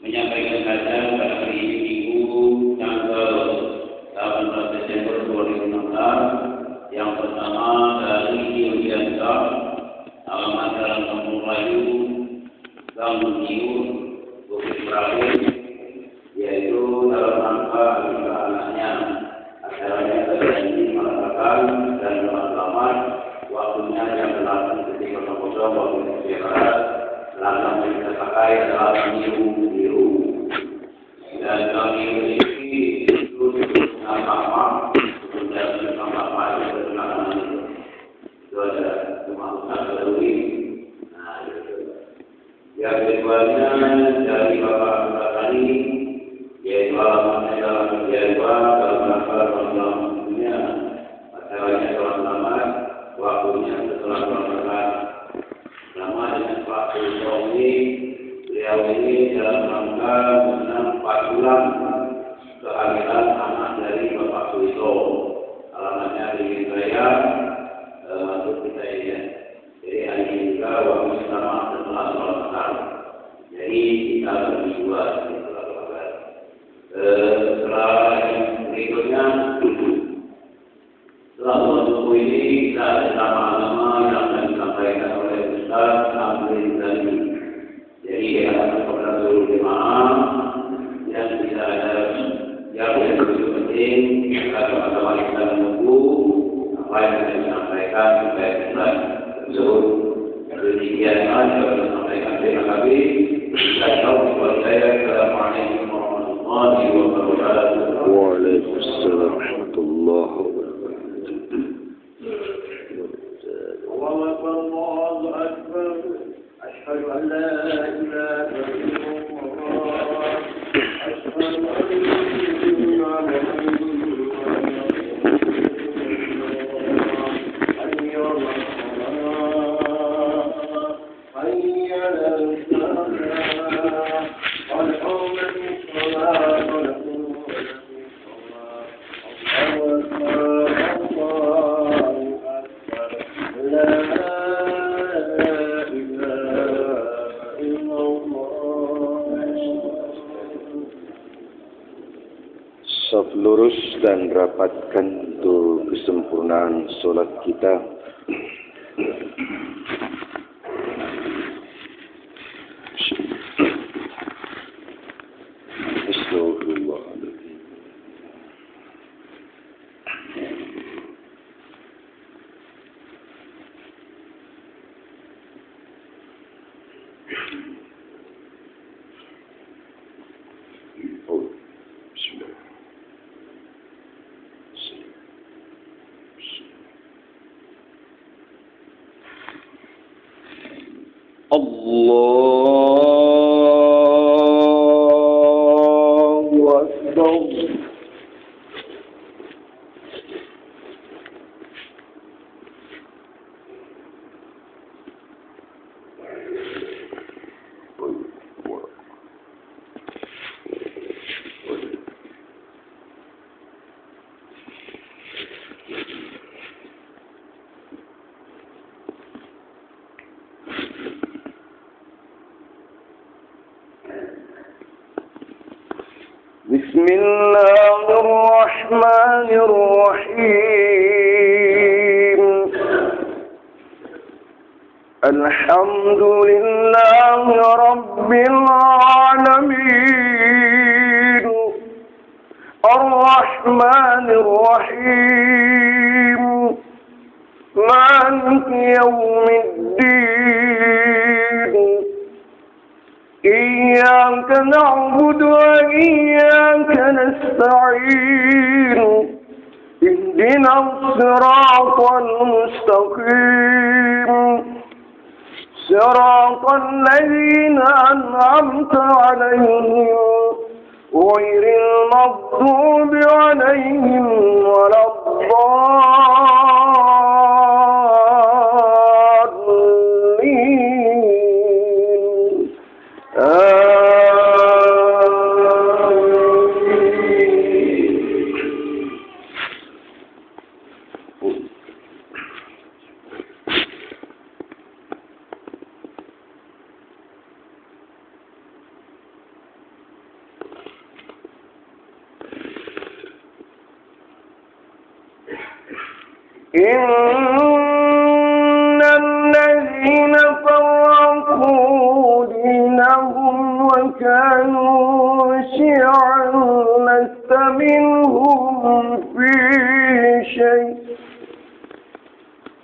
menyampaikan kajian pada hari ini Minggu tanggal 18 Desember 2016 yang pertama dari Yogyakarta, alamat dalam Kampung Melayu, Gang Munjiur, Bukit Perahu, yaitu dalam rangka anaknya acaranya terjadi mengatakan dan selamat waktunya jam 8.00 waktu Indonesia Barat. Langsung kita pakai adalah biru dan kami memiliki itu nama sudah nama itu ada kemampuan terlebih. Nah, yang keduanya dari Bapak Tani yaitu alamatnya dalam Jawa dalam rangka dunia acaranya selamat waktunya setelah Ramadan. Nama dengan Pak Sultan beliau ini dalam rangka mengenang 4 bulan kehamilan anak dari Bapak Sultan. Alamatnya di Jaya masuk kita ya. Jadi hari ini juga waktu sama setelah Ramadan. Jadi kita berdua setelah yang berikutnya setelah buku ini kita ada nama-nama yang akan disampaikan oleh Ustaz Amrin Zali. Jadi ada kepada seluruh jemaah yang tidak ada yang begitu penting kalau masalah kita menunggu apa yang akan disampaikan supaya kita tersebut demikian yang disampaikan. Terima kasih. Saya tahu bahwa saya Assalamualaikum warahmatullahi wabarakatuh. Waalaikumsalam warahmatullahi wabarakatuh. الله أكبر أشهد أن لا إله إلا الله أشهد أن محمدا حي على الفلاح قد قامت الصلاة ولكم Saf lurus dan rapatkan untuk kesempurnaan solat kita. Astagfirullahaladzim. Allahu Akbar. بسم الله الرحمن الرحيم الحمد لله رب العالمين الرحمن الرحيم مالك يوم الدين إياك نعبد وإياك نستعين اهدنا الصراط المستقيم صراط الذين أنعمت عليهم غير المغضوب عليهم ولا الضالين إن الذين فرقوا دينهم وكانوا شيعا لست منهم في شيء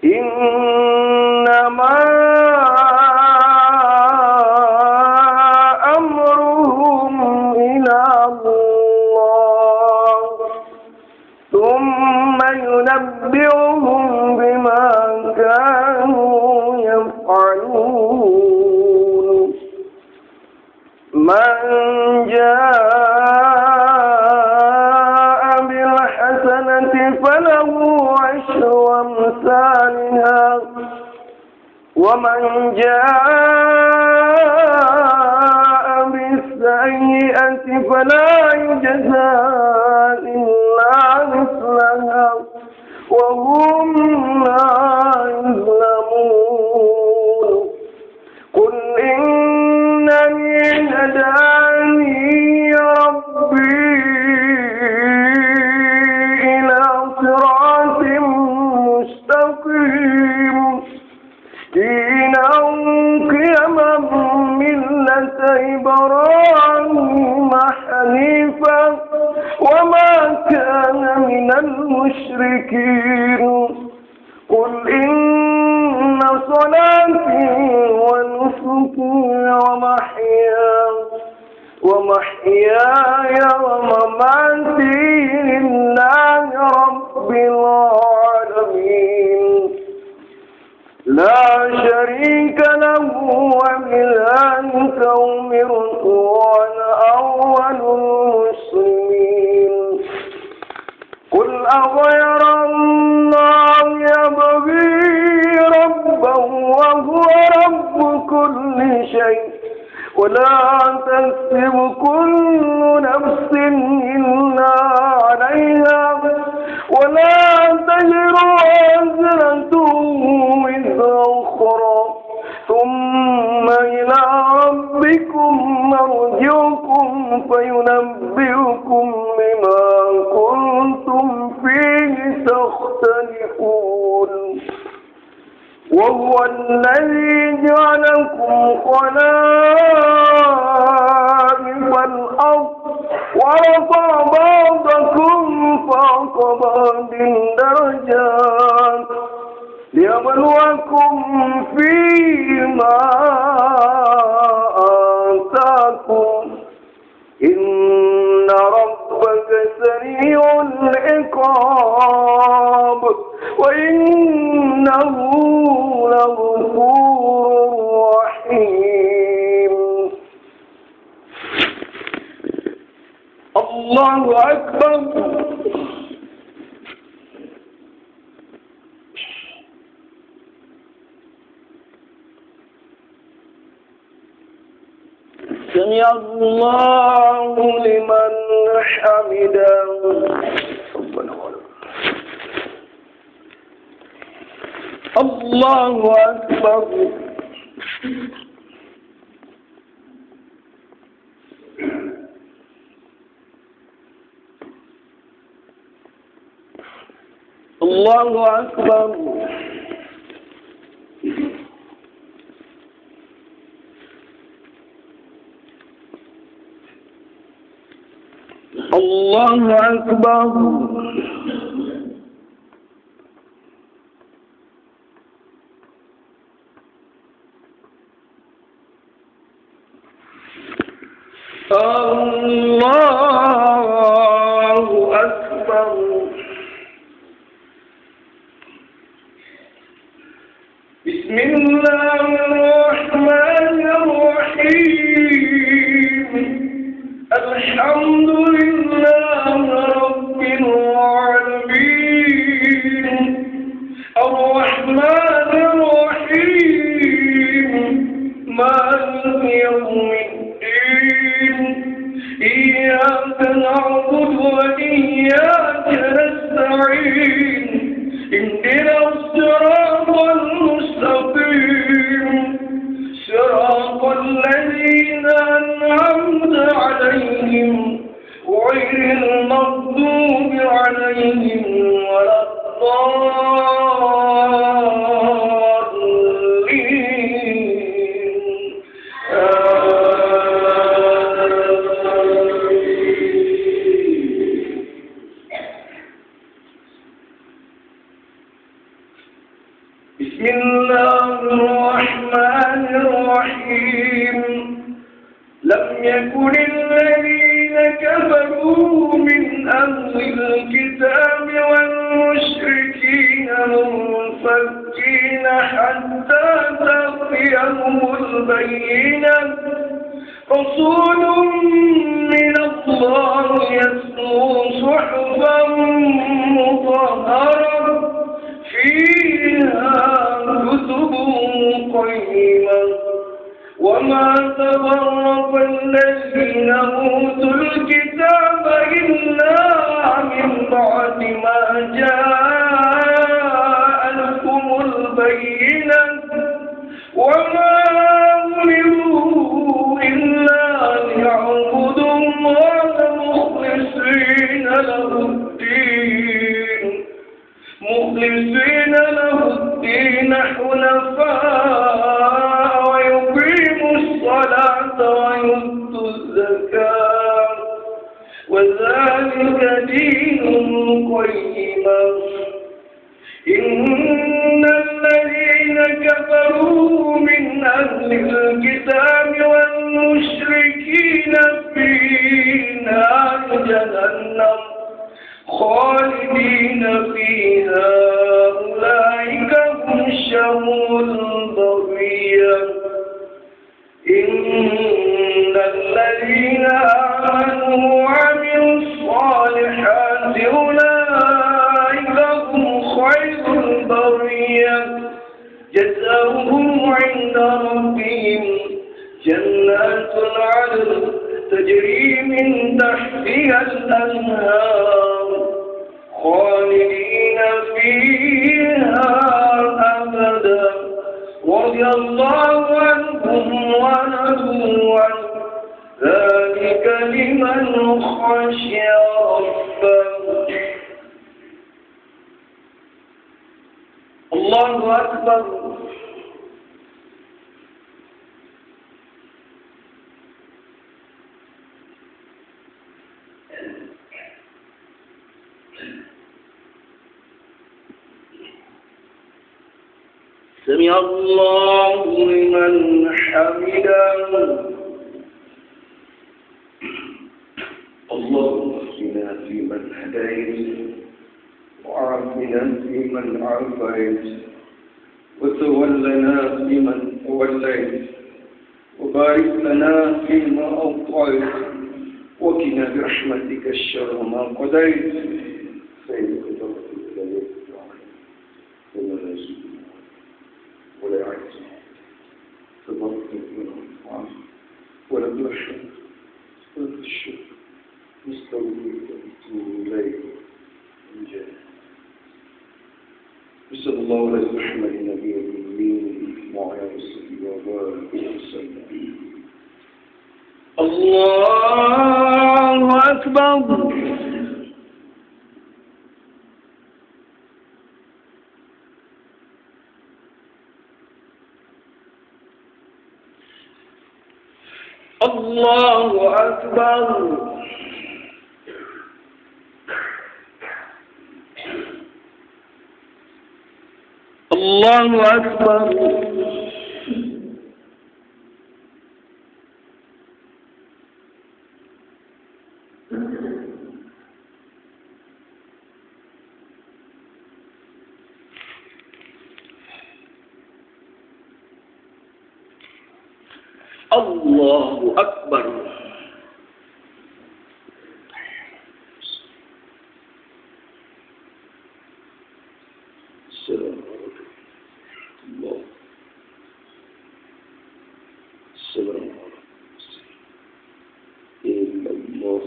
إنما أمرهم إلى الله ثم ينبئهم بما كانوا يفعلون من جاء بالحسنة فله عشر أمثالها ومن جاء بالسيئة فلا يجزى إلا مثلها وهم لا يظلمون قل إنني هداني ربي إلى صراط مستقيم دينا قيما ملة إبراهيم حنيفا وما كان من المشركين قل إن صلاتي ونسكي ومحياي ومماتي لله رب العالمين لا شريك له وبذلك أمرت وأنا أول المسلمين قل أغير الله يبغي ربا وهو رب كل شيء ولا تكسب كل نفس إلا عليها ولا تزر وازرة وزر أخرى ثم إلى ربكم مرجعكم فينبئكم بما كنتم فيه تختلفون وهو الذي جعلكم خلائف الأرض ورفع بعضكم فوق بعض درجات ليبلوكم فيما آتاكم إن ربك سريع العقاب وإنه لغفور رحيم الله أكبر سمع الله لمن حمده ربنا الله أكبر الله أكبر الله أكبر الله أكبر بسم الله الرحمن الرحيم الحمد لله رب العالمين الرحمن الرحيم مالك يوم الدين إياك نعبد وإياك نستعين اهدنا الصراط المستقيم صراط الذين أنعمت عليهم غير المغضوب عليهم ولا الضالين لم يكن الذين كفروا من أهل الكتاب والمشركين منفكين حتى تأتيهم البينة رسول من الله يتلو صحفا مطهرة فيها كتب قيمة وما تفرق الذين أوتوا الكتاب إلا من بعد ما جاءتهم البينة وما أمروا إلا ليعبدوا الله مخلصين له الدين حنفاء ويقيموا الصلاة ويؤتوا الزكاة وذلك دين قيما إن الذين كفروا من أهل الكتاب والمشركين في نار جهنم خالدين فيها أولئك هم شر البرية إن الذين آمنوا وعملوا الصالحات أولئك هم خير البرية جزاؤهم عند ربهم جنات عدن تجري من تحتها الأنهار خالدين فيها أبدا رضي الله عنهم ورضوا عنه ذلك لمن خشي ربه. الله أكبر. سمع الله لمن حمده. اللهم اهدنا فيمن هديت وعافنا فيمن عافيت وتولنا فيمن توليت وبارك لنا فيما أعطيت وقنا برحمتك الشر ما قضيت فإنك تغفر لنا ولا يزيد ولا يعز تبارك وتعالى ولا ترحم ولا تشرك نستغفرك ونتوب إليك صلى الله على محمد النبي الأمين وعلى آله وبارك وسلم. الله أكبر. الله أكبر. الله أكبر. الله أكبر. السلام عليكم. الله. السلام عليكم. إلا الله.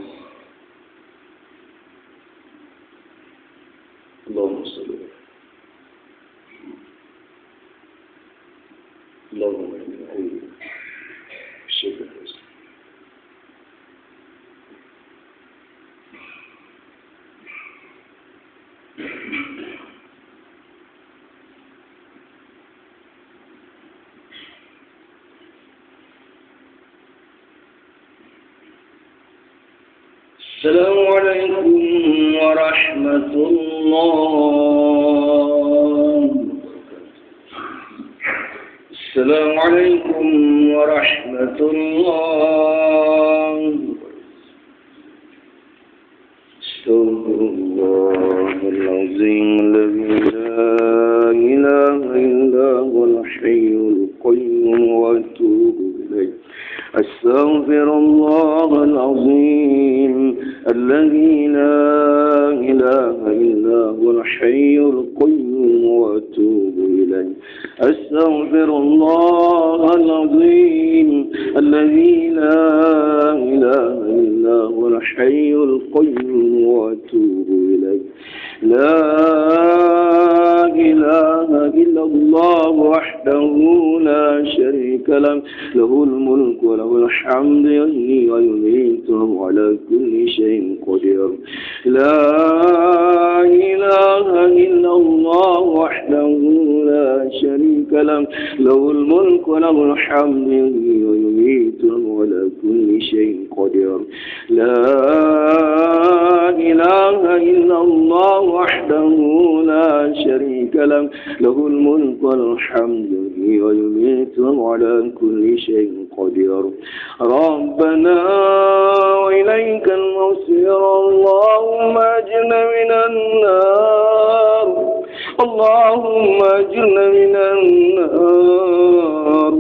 اللهم صل على اللهم إني أعوذ بالشر السلام عليكم ورحمة الله. السلام عليكم ورحمة الله. الله العظيم الذي لا إله إلا هو الحي القيوم وأتوب إليه. أستغفر الله العظيم الذي لا إله إلا هو الحي القيوم وأتوب إليه. لا إله إلا الله وحده لا شريك له، له الملك وله الحمد يحيي ويميت وهو على كل شيء قدير. لا إله إلا الله وحده لا شريك له، له الملك وله الحمد يحيي ويميت وهو على كل شيء قدير. لا إله إلا الله وحده لا شريك له، له الملك والحمد يحيي ويميت وهو على كل شيء قدير. ربنا وإليك المصير، اللهم أجرنا من النار، اللهم أجرنا من النار،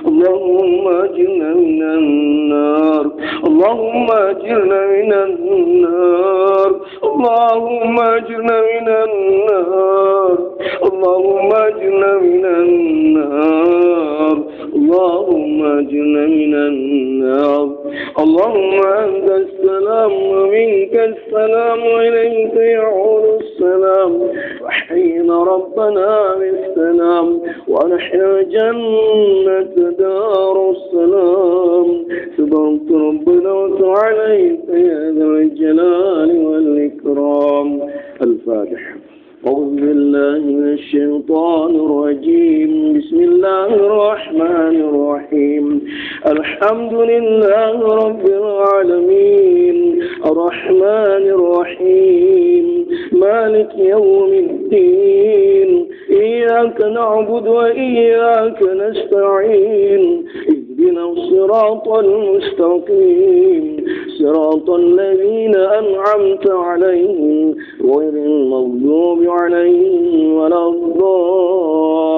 اللهم أجرنا من النار، اللهم أجرنا من النار، اللهم أجرنا من النار، اللهم أجرنا من النار، اللهم أجرنا من النار. اللهم أنت السلام ومنك السلام وإليك يعود السلام. وحينا ربنا بالسلام ونحن الجنة دار السلام. تبارك ربنا وتعالى يا ذا الجلال والإكرام. الفاتحة. أعوذ بالله من الشيطان الرجيم. بسم الله الرحمن الرحيم. الحمد لله رب العالمين الرحمن الرحيم مالك يوم الدين. إياك نعبد وإياك نستعين. اهدنا الصراط المستقيم صراط الذين أنعمت عليهم غير المغضوب عليهم ولا الضالين.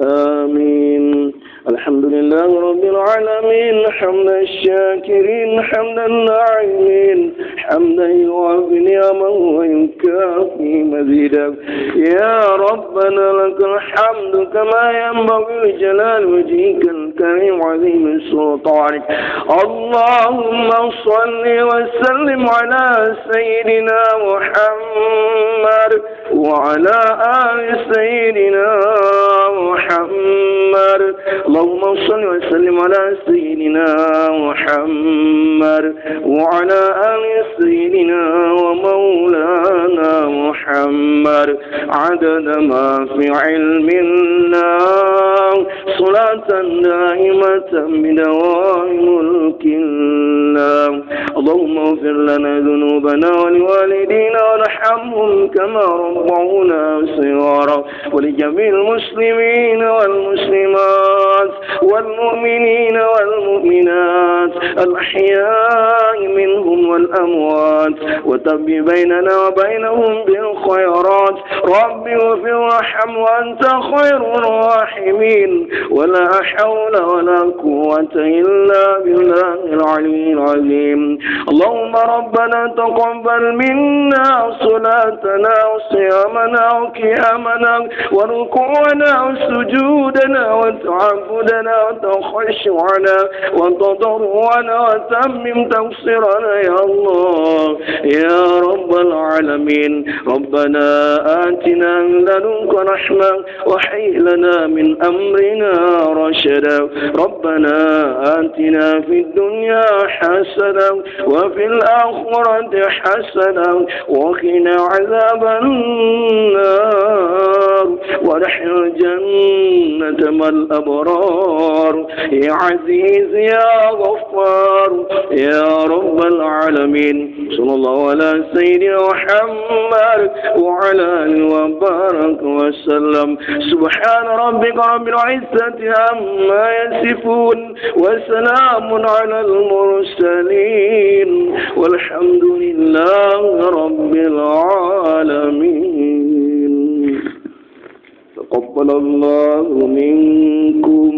آمين. الحمد لله رب العالمين حمد الشاكرين حمد الناعمين حمدا يوافي نعمه ويكافي مزيدا. يا ربنا لك الحمد كما ينبغي لجلال وجهك الكريم عظيم سلطانك. اللهم صل وسلم على سيدنا محمد وعلى آل سيدنا محمد. اللهم صل وسلم على سيدنا محمد وعلى آل سيدنا ومولانا محمد عدد ما في علم الله صلاة دائمة بدوام ملك الله. اللهم اغفر لنا ذنوبنا ولوالدينا وارحمهم كما ربونا صغارا ولجميع المسلمين والمسلمات والمؤمنين والمؤمنات الأحياء منهم والأموات وتب بيننا وبينهم بالخيرات. رب اغفر وارحم وأنت خير الراحمين. ولا حول ولا قوة إلا بالله العلي العظيم. اللهم ربنا تقبل منا صلاتنا وصيامنا وقيامنا وركوعنا وسجودنا وتعبدنا وتخشعنا وتضرعنا وتمم تقصيرنا يا الله يا رب العالمين. ربنا آتنا من لدنك رحمة وهيئ لنا من أمرنا رشدا. ربنا آتنا في الدنيا حسنة وفي الآخرة حسنة وقنا عذاب النار وادخلنا الجنة مع الأبرار. يا عزيز يا غفار يا رب العالمين. صلى الله على سيدنا محمد وعلى آله وبارك وسلم. سبحان ربك رب العزة عما يصفون وسلام على المرسلين والحمد لله رب العالمين. تقبل الله منكم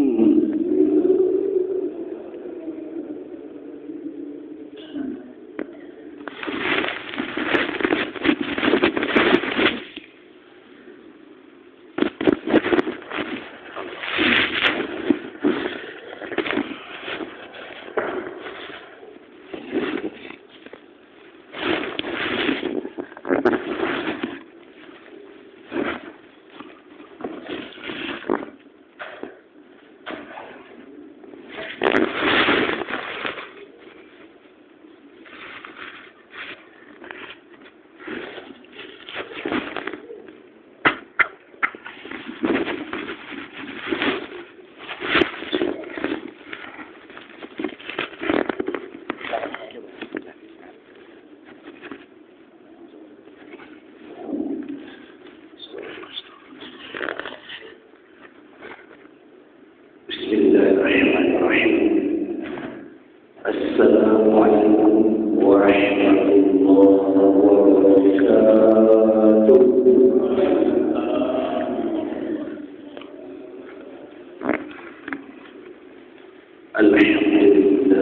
الحمد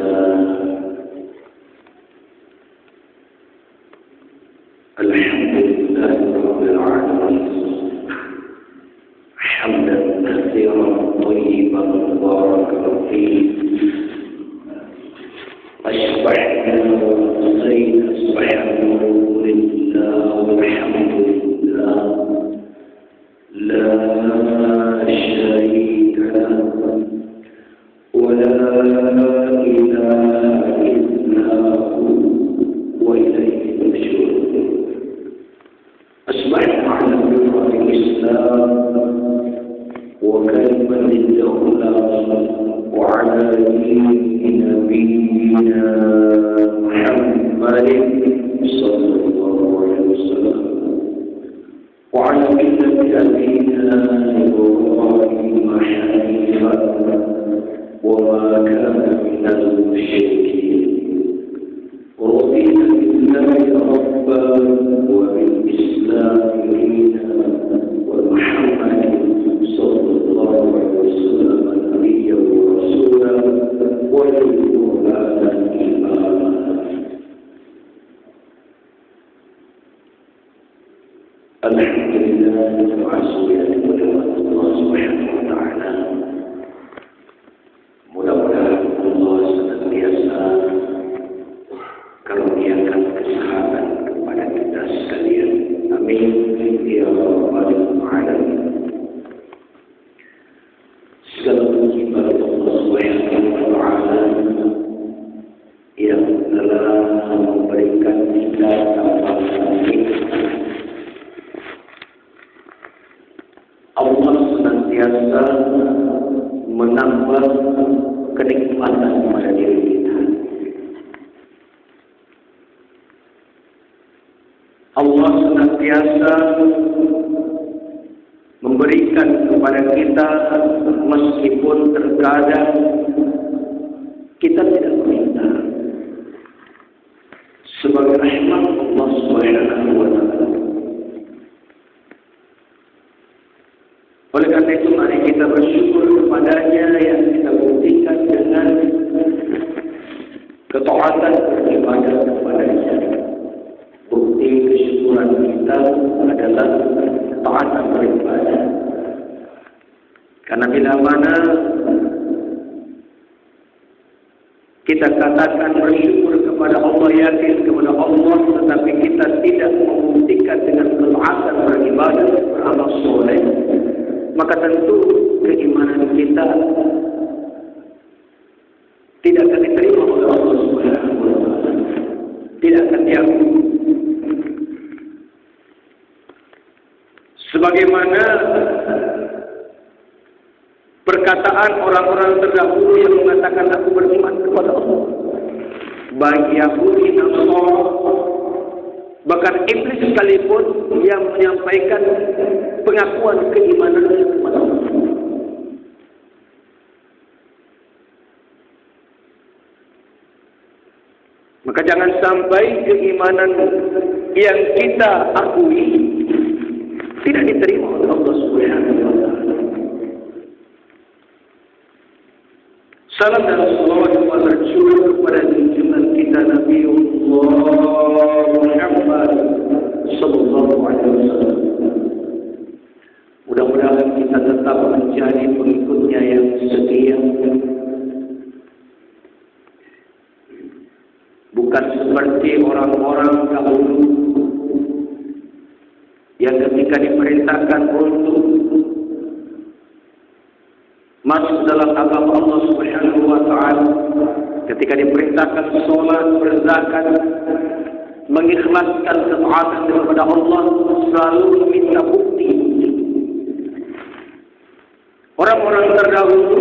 لله رب العالمين حمدا كثيرا طيبا مباركا فيه أصبحنا الحمد لله والحمد لله لا شريك له ولا إله إلا هو وإليه النشور أصبحنا على فطرة الإسلام وكلمة الإخلاص وعلى دين نبينا محمد صلى الله عليه وسلم وعلى ملة أبينا إبراهيم حنيفا وما كان من المشركين رضينا بالله ربا وبالإسلام دينا ومحمد صلى الله عليه وسلم نبيا ورسولا وبالقرآن إماما. الحمد لله وعزوية الله سبحانه وتعالى. Mudah-mudahan Allah senantiasa karuniakan kesehatan kepada kita sekalian. Amin ya rabbal alamin. Segala puji bagi Allah Subhanahu wa taala yang telah memberikan kita taufik. Allah senantiasa menambah kenikmatan pada diri kita. Allah senantiasa memberikan kepada kita meskipun terkadang kita tidak meminta. Sebagai rahmat Allah Subhanahu wa taala. Oleh karena itu mari kita bersyukur kepadanya yang kita buktikan dengan ketaatan beribadah kepadanya. Bukti kesyukuran kita adalah ketaatan beribadah. Karena bila mana kita katakan bersyukur kepada Allah, yakin kepada Allah, tetapi kita tidak membuktikan dengan ketaatan beribadah, beramal soleh, maka tentu keimanan kita tidak akan diterima oleh Allah Subhanahu wa taala. Tidak akan diakui. Sebagaimana perkataan orang-orang terdahulu yang mengatakan aku beriman kepada Allah. Baik Yahudi, Nasrani, bahkan iblis sekalipun yang menyampaikan pengakuan keimanan kepada Allah. Maka jangan sampai keimanan yang kita akui tidak diterima oleh Allah Subhanahu wa taala. Salam dan salawat tercurah kepada junjungan kita Nabi Muhammad sallallahu alaihi wasallam. Mudah-mudahan kita tetap menjadi pengikutnya yang setia. Bukan seperti orang-orang dahulu yang ketika diperintahkan untuk masuk dalam agama Allah Subhanahu wa taala, ketika diperintahkan salat, berzakat, mengikhlaskan ketaatan kepada Allah, selalu meminta bukti. Orang-orang terdahulu,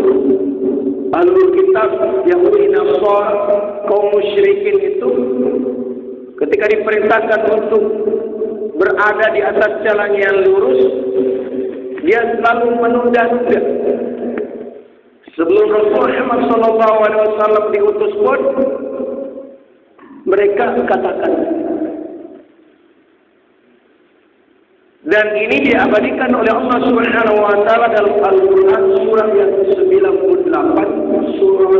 ahlul kitab, Yahudi, Nasrani, kaum musyrikin itu ketika diperintahkan untuk berada di atas jalan yang lurus, dia selalu menunda-nunda. Sebelum Rasulullah Muhammad SAW diutus pun, mereka katakan. Dan ini diabadikan oleh Allah Subhanahu wa taala dalam Al-Qur'an surah yang ke-98, surah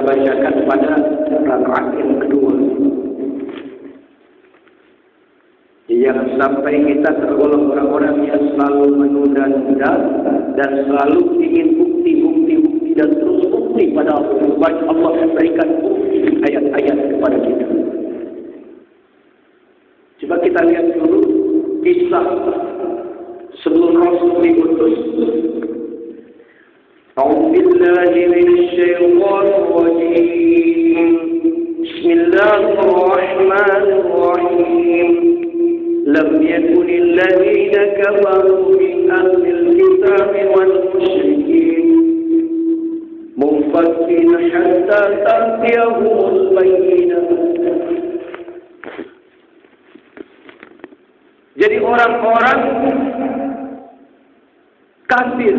bacakan pada rakaat yang kedua. Jangan sampai kita tergolong orang-orang yang selalu menunda-nunda dan selalu ingin bukti dan terus bukti pada Allah berikan bukti ayat-ayat kepada kita. Coba kita lihat dulu kisah sebelum Rasul diutus. A'udzubillahi minasyaitonir rajim. Bismillahirrahmanirrahim. Lam yakunil ladzina kafaru min ahlil kitab wal musyrikin munfakin hatta ta'tiyahumul bayyinah. Jadi orang-orang kafir,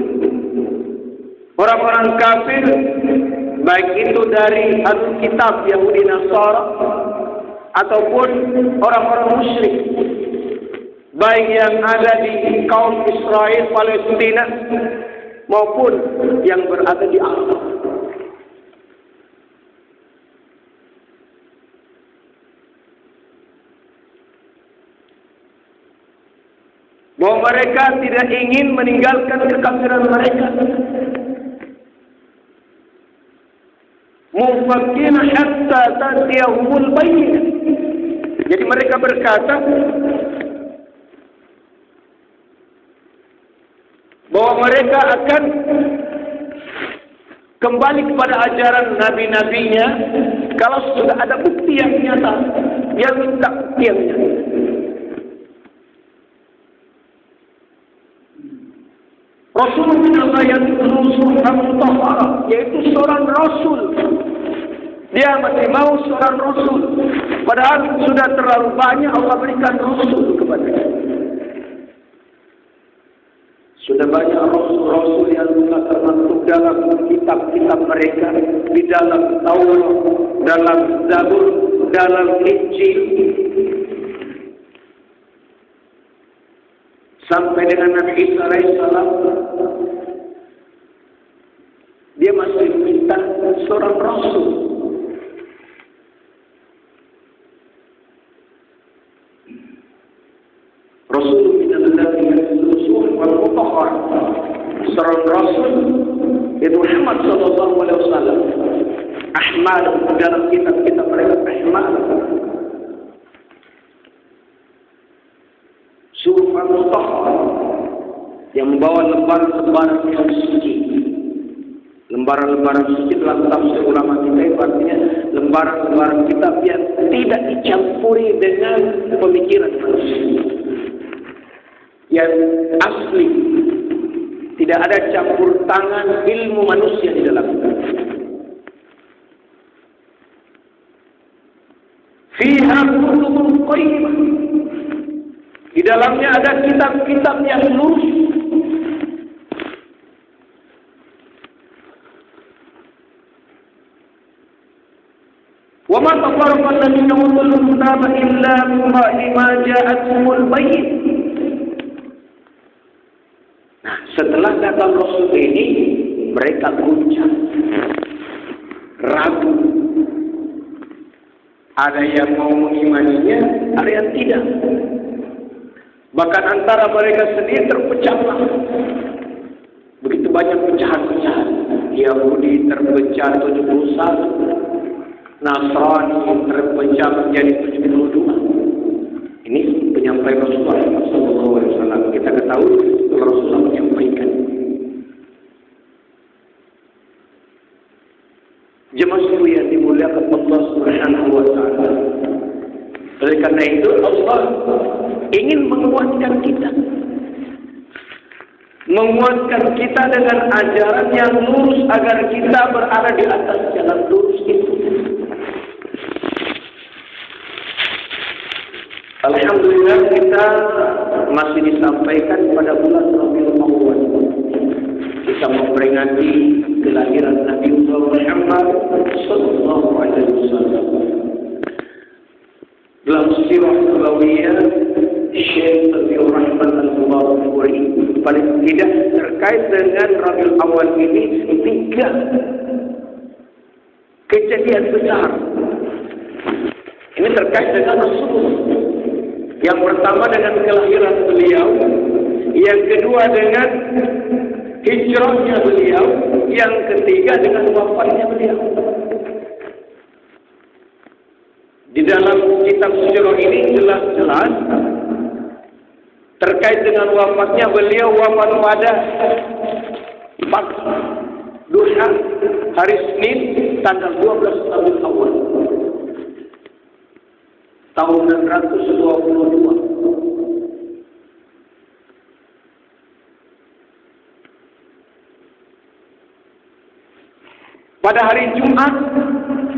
orang-orang kafir, baik itu dari ahli kitab Yahudi Nasara ataupun orang-orang musyrik, baik yang ada di kaum Israel Palestina maupun yang berada di Arab. Bahwa mereka tidak ingin meninggalkan kekafiran mereka. Mufakkina hatta ta'tiyahumul bayyinah. Jadi mereka berkata bahwa mereka akan kembali kepada ajaran nabi-nabinya kalau sudah ada bukti yang nyata. Dia minta bukti yang nyata. Rasulullah yang mutahhara, yaitu seorang Rasul. Dia masih mau seorang Rasul. Padahal sudah terlalu banyak Allah berikan Rasul kepada dia. Sudah banyak Rasul-Rasul yang telah termasuk dalam kitab-kitab mereka. Di dalam Taurat, dalam Zabur, dalam Injil. Sampai dengan Nabi Isa alaihissalam, dia masih minta seorang Rasul. Rasul minallahi rasul wal mutahhar. Seorang Rasul itu Muhammad sallallahu alaihi wasallam. Ahmad dalam kitab-kitab mereka Ahmad. Sufan mutahhar yang membawa lembaran-lembaran yang suci. Lembaran-lembaran suci dalam tafsir ulama kita itu artinya lembaran-lembaran kitab yang tidak dicampuri dengan pemikiran manusia. Yang asli, tidak ada campur tangan ilmu manusia di dalamnya. Fiha kutubun qayyimah. Di dalamnya ada kitab-kitab yang lurus. Wa ma tafarraqa alladziina utul kitaba illa min ba'di ma ja'atuhumul bayyinah. Nah, setelah datang Rasul ini, mereka guncang, ragu. Ada yang mau mengimaninya, ada yang tidak. Bahkan antara mereka sendiri terpecah. Begitu banyak pecahan-pecahan. Yahudi terpecah 71, Nasrani terpecah menjadi 72. Ini penyampaian Rasulullah SAW. Kita ketahui Rasulullah menyampaikan. Jemaah sekalian dimuliakan Allah Subhanahu wa taala. Oleh karena itu Allah ingin menguatkan kita. Menguatkan kita dengan ajaran yang lurus agar kita berada di atas jalan lurus itu. Alhamdulillah kita masih disampaikan pada bulan Rabiul Awwal. Kita memperingati kelahiran Nabi Muhammad sallallahu alaihi wasallam. Dalam sirah Nabawiyah Syekh Abdul Rahman Al-Mubarakfuri paling tidak terkait dengan Rabiul Awal ini 3 kejadian besar. Ini terkait dengan Rasulullah. Yang pertama dengan kelahiran beliau, yang kedua dengan hijrahnya beliau, yang ketiga dengan wafatnya beliau. Di dalam kitab sejarah ini jelas-jelas terkait dengan wafatnya beliau, wafat pada pagi duha hari Senin tanggal 12 Rabiul Awal tahun 622. Pada hari Jumat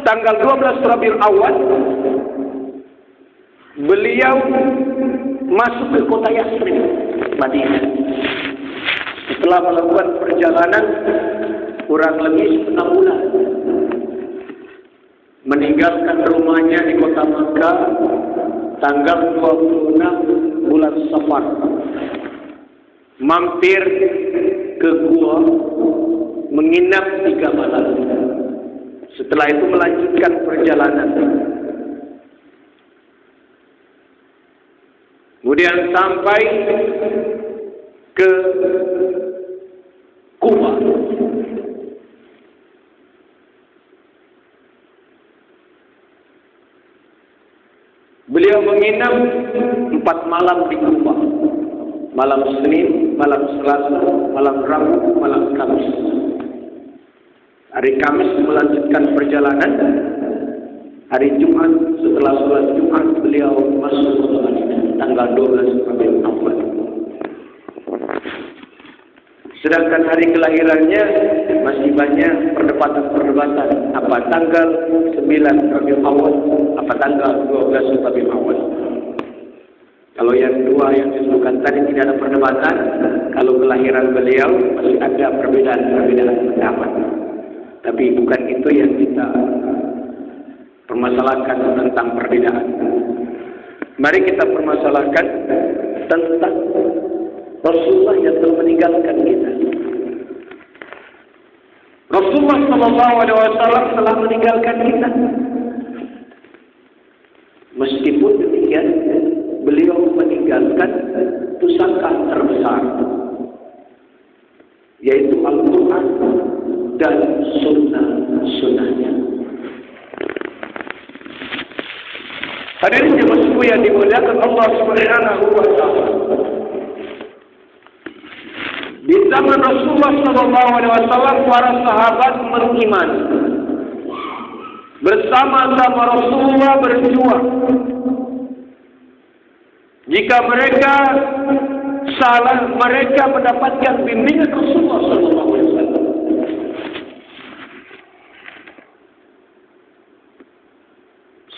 tanggal 12 Rabiul Awal beliau masuk ke kota Yathrib, Madinah. Setelah melakukan perjalanan kurang lebih setengah bulan, meninggalkan rumahnya di kota Makkah tanggal 26 bulan Safar, mampir ke gua, menginap 3 malam. Setelah itu melanjutkan perjalanan. Kemudian sampai ke Kufa. Beliau menginap 4 malam di Kufa. Malam Senin, malam Selasa, malam Rabu, malam Kamis. Hari Kamis melanjutkan perjalanan. Hari Jumat setelah sholat Jumat beliau masuk ke Madinah tanggal 12 Rabiul Awal. Sedangkan hari kelahirannya masih banyak perdebatan. Apa tanggal 9 Rabiul Awal, apa tanggal 12 Rabiul Awal. Kalau yang dua yang disebutkan tadi tidak ada perdebatan. Kalau kelahiran beliau masih ada perbedaan pendapat. Tapi bukan itu yang kita permasalahkan tentang perbedaan. Mari kita permasalahkan tentang Rasulullah yang telah meninggalkan kita. Rasulullah SAW telah meninggalkan kita. Meskipun demikian, beliau meninggalkan pusaka terbesar, yaitu Al-Quran dan sunnah-sunnahnya. Hadirin jemaah yang dimuliakan Allah Subhanahu wa Ta'ala. Di zaman Rasulullah SAW, para sahabat beriman. Bersama-sama Rasulullah berjuang. Jika mereka salah, mereka mendapatkan bimbingan Rasulullah SAW.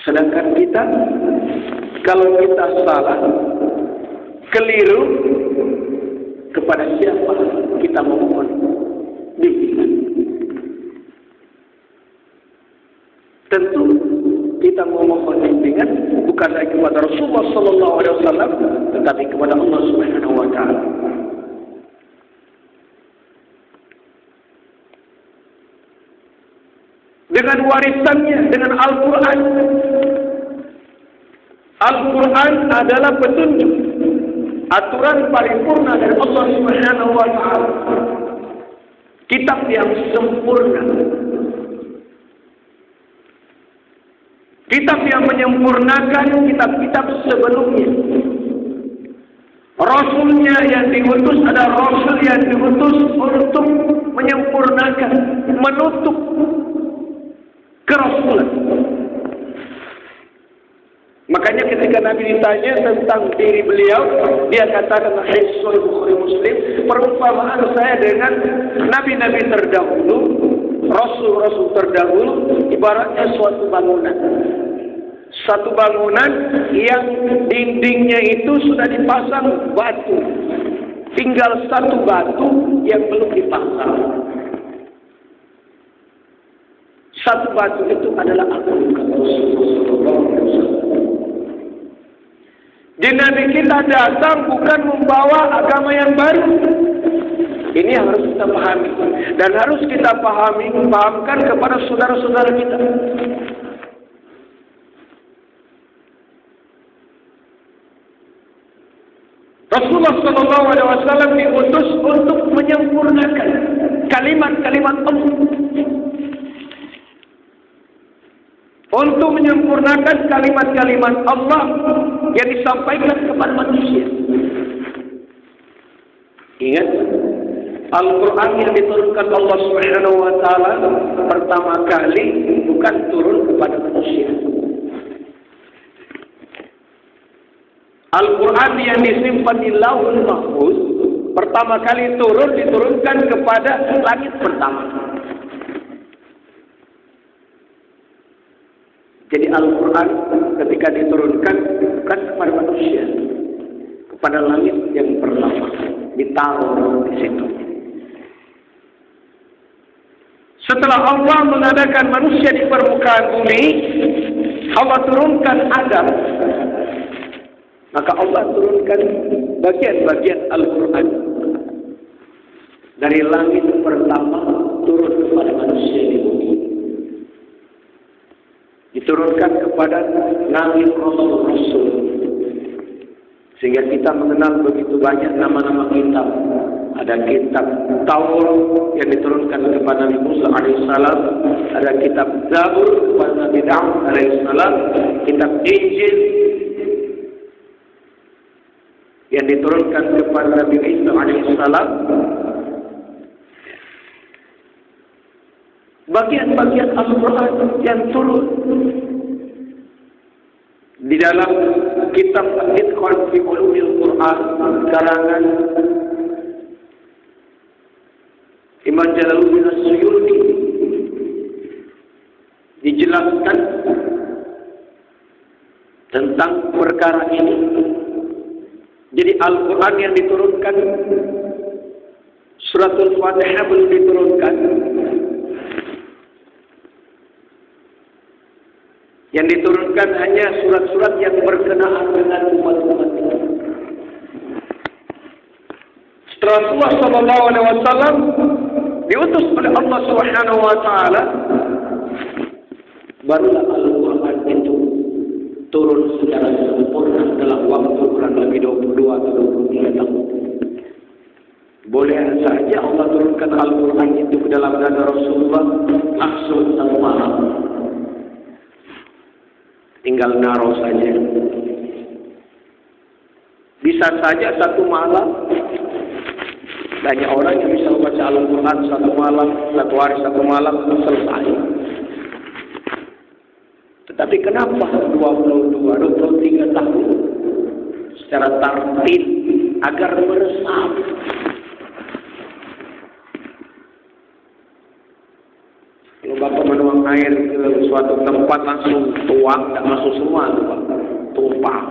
Sedangkan kita, kalau kita salah, keliru, kepada siapa kita memohon bimbingan? Tentu kita memohon bimbingan bukan lagi kepada Rasulullah SAW, tetapi kepada Allah Subhanahu wa Ta'ala. Dengan warisannya, dengan Al-Quran. Al-Quran adalah petunjuk, aturan paripurna dari Allah Subhanahu wa Ta'ala. Kitab yang sempurna. Kitab yang menyempurnakan kitab-kitab sebelumnya. Rasulnya yang diutus adalah Rasul yang diutus untuk menyempurnakan, menutup kerasulan. Makanya ketika Nabi ditanya tentang diri beliau, dia katakan, hadis Sahih Bukhari Muslim, perumpamaan saya dengan nabi-nabi terdahulu, rasul-rasul terdahulu, ibaratnya suatu bangunan. Satu bangunan yang dindingnya itu sudah dipasang batu. Tinggal satu batu yang belum dipasang. Satu batu itu adalah Al-Quran. Jadi Nabi kita datang bukan membawa agama yang baru. Ini yang harus kita pahami dan harus kita pahamkan kepada saudara-saudara kita. Rasulullah SAW diutus untuk menyempurnakan kalimat-kalimat Allah. Untuk menyempurnakan kalimat-kalimat Allah yang disampaikan kepada manusia. Ingat, Al-Quran yang diturunkan Allah Subhanahu wa Ta'ala pertama kali bukan turun kepada manusia. Al-Quran yang disimpan di Lauhul Mahfuz pertama kali diturunkan kepada langit pertama. Jadi Al-Quran ketika diturunkan bukan kepada manusia, kepada langit yang pertama, ditaruh di situ. Setelah Allah mengadakan manusia di permukaan bumi, Allah turunkan Adam. Maka Allah turunkan bagian-bagian Al-Quran dari langit pertama turun kepada manusia di bumi. Diturunkan kepada Nabi Rasul. Sehingga kita mengenal begitu banyak nama-nama kitab. Ada kitab Taurat yang diturunkan kepada Nabi Musa alaihissalam. Ada kitab Zabur kepada Nabi Daud alaihissalam. Kitab Injil yang diturunkan kepada Nabi Isa alaihissalam. Bagian-bagian Al-Quran yang turun di dalam kitab Al-Itqan fi Ulumil Quran karangan Imam Jalaluddin As-Suyuti dijelaskan tentang perkara ini. Jadi Al-Quran yang diturunkan, Suratul Fatihah belum diturunkan. Yang diturunkan hanya surat-surat yang berkenaan dengan umat-umat ini. Setelah Rasulullah SAW diutus oleh Allah Subhanahu Wa Taala, barulah Al-Quran itu turun secara sempurna dalam waktu kurang lebih 22 atau 23 tahun. Boleh saja Allah turunkan Al-Quran itu ke dalam dada Rasulullah langsung satu malam. Tinggal naruh saja. Bisa saja satu malam. Banyak orang yang bisa membaca Al-Quran satu malam, satu hari, satu malam, selesai. Tetapi kenapa 23 tahun secara tartil agar meresap? Kalau Bapak menuang air ke suatu tempat langsung tuang, tidak masuk semua, tumpah.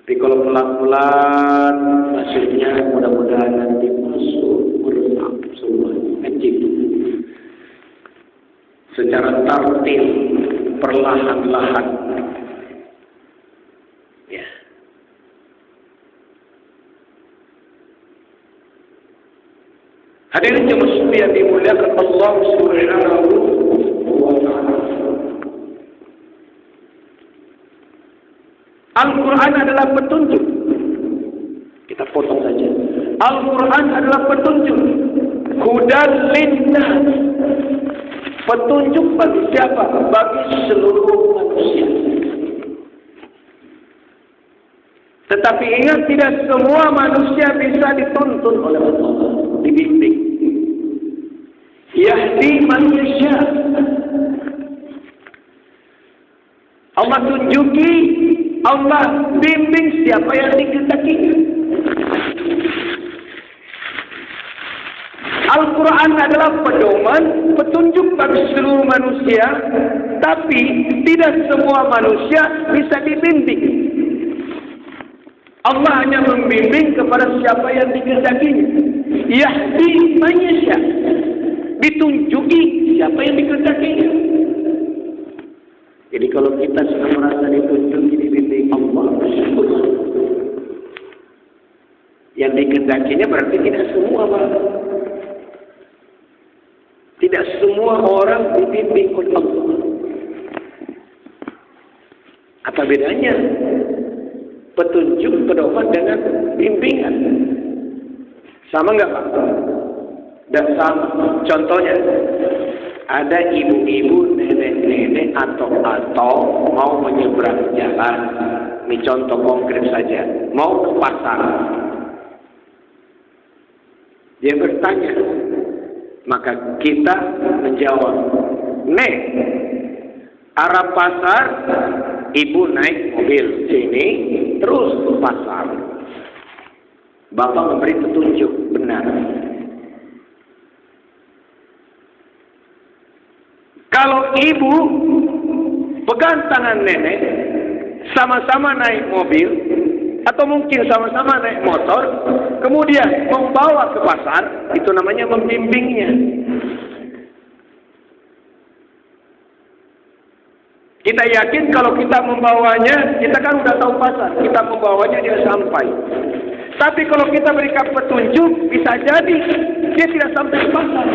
Tapi kalau pelan-pelan, hasilnya mudah-mudahan nanti masuk, meresap semua, kecil. Secara tartil, perlahan-lahan. Ya. Hadirin jemaah yang dimuliakan Allah Subhanahu wa Ta'ala. Al-Quran adalah petunjuk. Kita potong saja. Al-Quran adalah petunjuk. Hudan linnas. Petunjuk bagi siapa? Bagi seluruh manusia. Tetapi ingat, tidak semua manusia bisa dituntun oleh Allah, dibimbing. Yahdi man yasha. Allah tunjuki, Allah bimbing siapa yang dikehendaki. Al-Quran adalah pedoman, petunjuk bagi seluruh manusia, tapi tidak semua manusia bisa dibimbing. Allah hanya membimbing kepada siapa yang dikehendakinya. Yahdi man yasha. Ditunjuki siapa yang dikehendakinya. Jadi kalau kita sudah merasa ditunjuki, dibimbing Allah, bersyukur. Yang dikehendakinya berarti tidak semua, Pak. Tidak semua orang dibimbing oleh Allah. Apa bedanya petunjuk, pedoman dengan bimbingan? Sama nggak, Pak? Dan sama. Contohnya, ada ibu-ibu, nenek-nenek atau mau menyeberang jalan. Ini contoh konkret saja. Mau ke pasar. Dia bertanya. Maka kita menjawab, "Nek, arah pasar, ibu naik mobil sini, terus ke pasar." Bapak memberi petunjuk benar. Kalau ibu pegang tangan nenek, sama-sama naik mobil, atau mungkin sama-sama naik motor, kemudian membawa ke pasar, itu namanya membimbingnya. Kita yakin kalau kita membawanya, kita kan udah tahu pasar, kita membawanya dia sampai. Tapi kalau kita berikan petunjuk, bisa jadi dia tidak sampai ke pasar.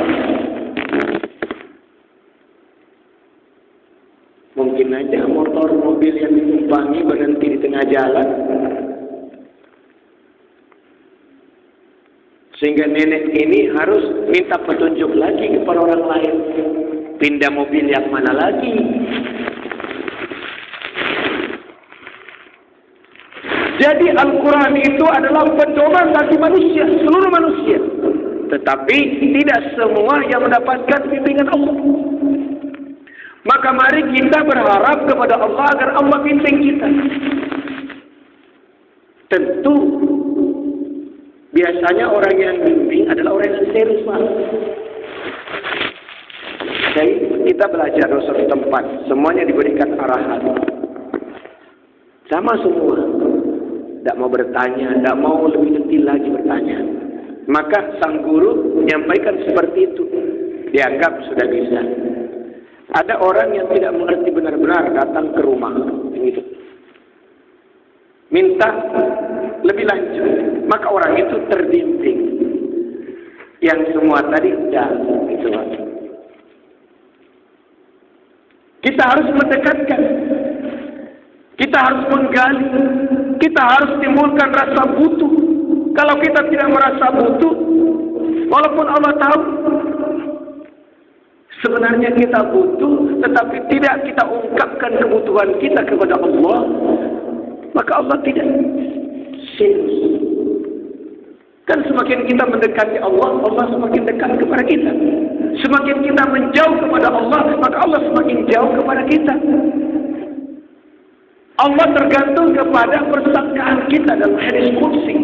Mungkin aja motor, mobil yang ditumpangi berhenti di tengah jalan. Sehingga nenek ini harus minta petunjuk lagi kepada orang lain. Pindah mobil yang mana lagi? Jadi Al-Quran itu adalah pedoman bagi manusia, seluruh manusia. Tetapi tidak semua yang mendapatkan bimbingan Allah. Maka mari kita berharap kepada Allah agar Allah bimbing kita. Tentu biasanya orang yang bimbing adalah orang yang serius, Pak. Jadi kita belajar di suatu tempat, semuanya diberikan arahan. Sama semua. Tidak mau bertanya, tidak mau lebih detail lagi bertanya. Maka sang guru menyampaikan seperti itu. Dianggap sudah bisa. Ada orang yang tidak mengerti benar-benar datang ke rumah. Begitu. Minta lebih lanjut. Maka orang itu terbimbing. Yang semua tadi sudah. Gitu. Kita harus mendekatkan. Kita harus menggali. Kita harus timbulkan rasa butuh. Kalau kita tidak merasa butuh, walaupun Allah tahu sebenarnya kita butuh, tetapi tidak kita ungkapkan kebutuhan kita kepada Allah, maka Allah tidak serius. Kan semakin kita mendekati Allah, Allah semakin dekat kepada kita. Semakin kita menjauh kepada Allah, maka Allah semakin jauh kepada kita. Allah tergantung kepada persangkaan kita dalam hadis qudsi.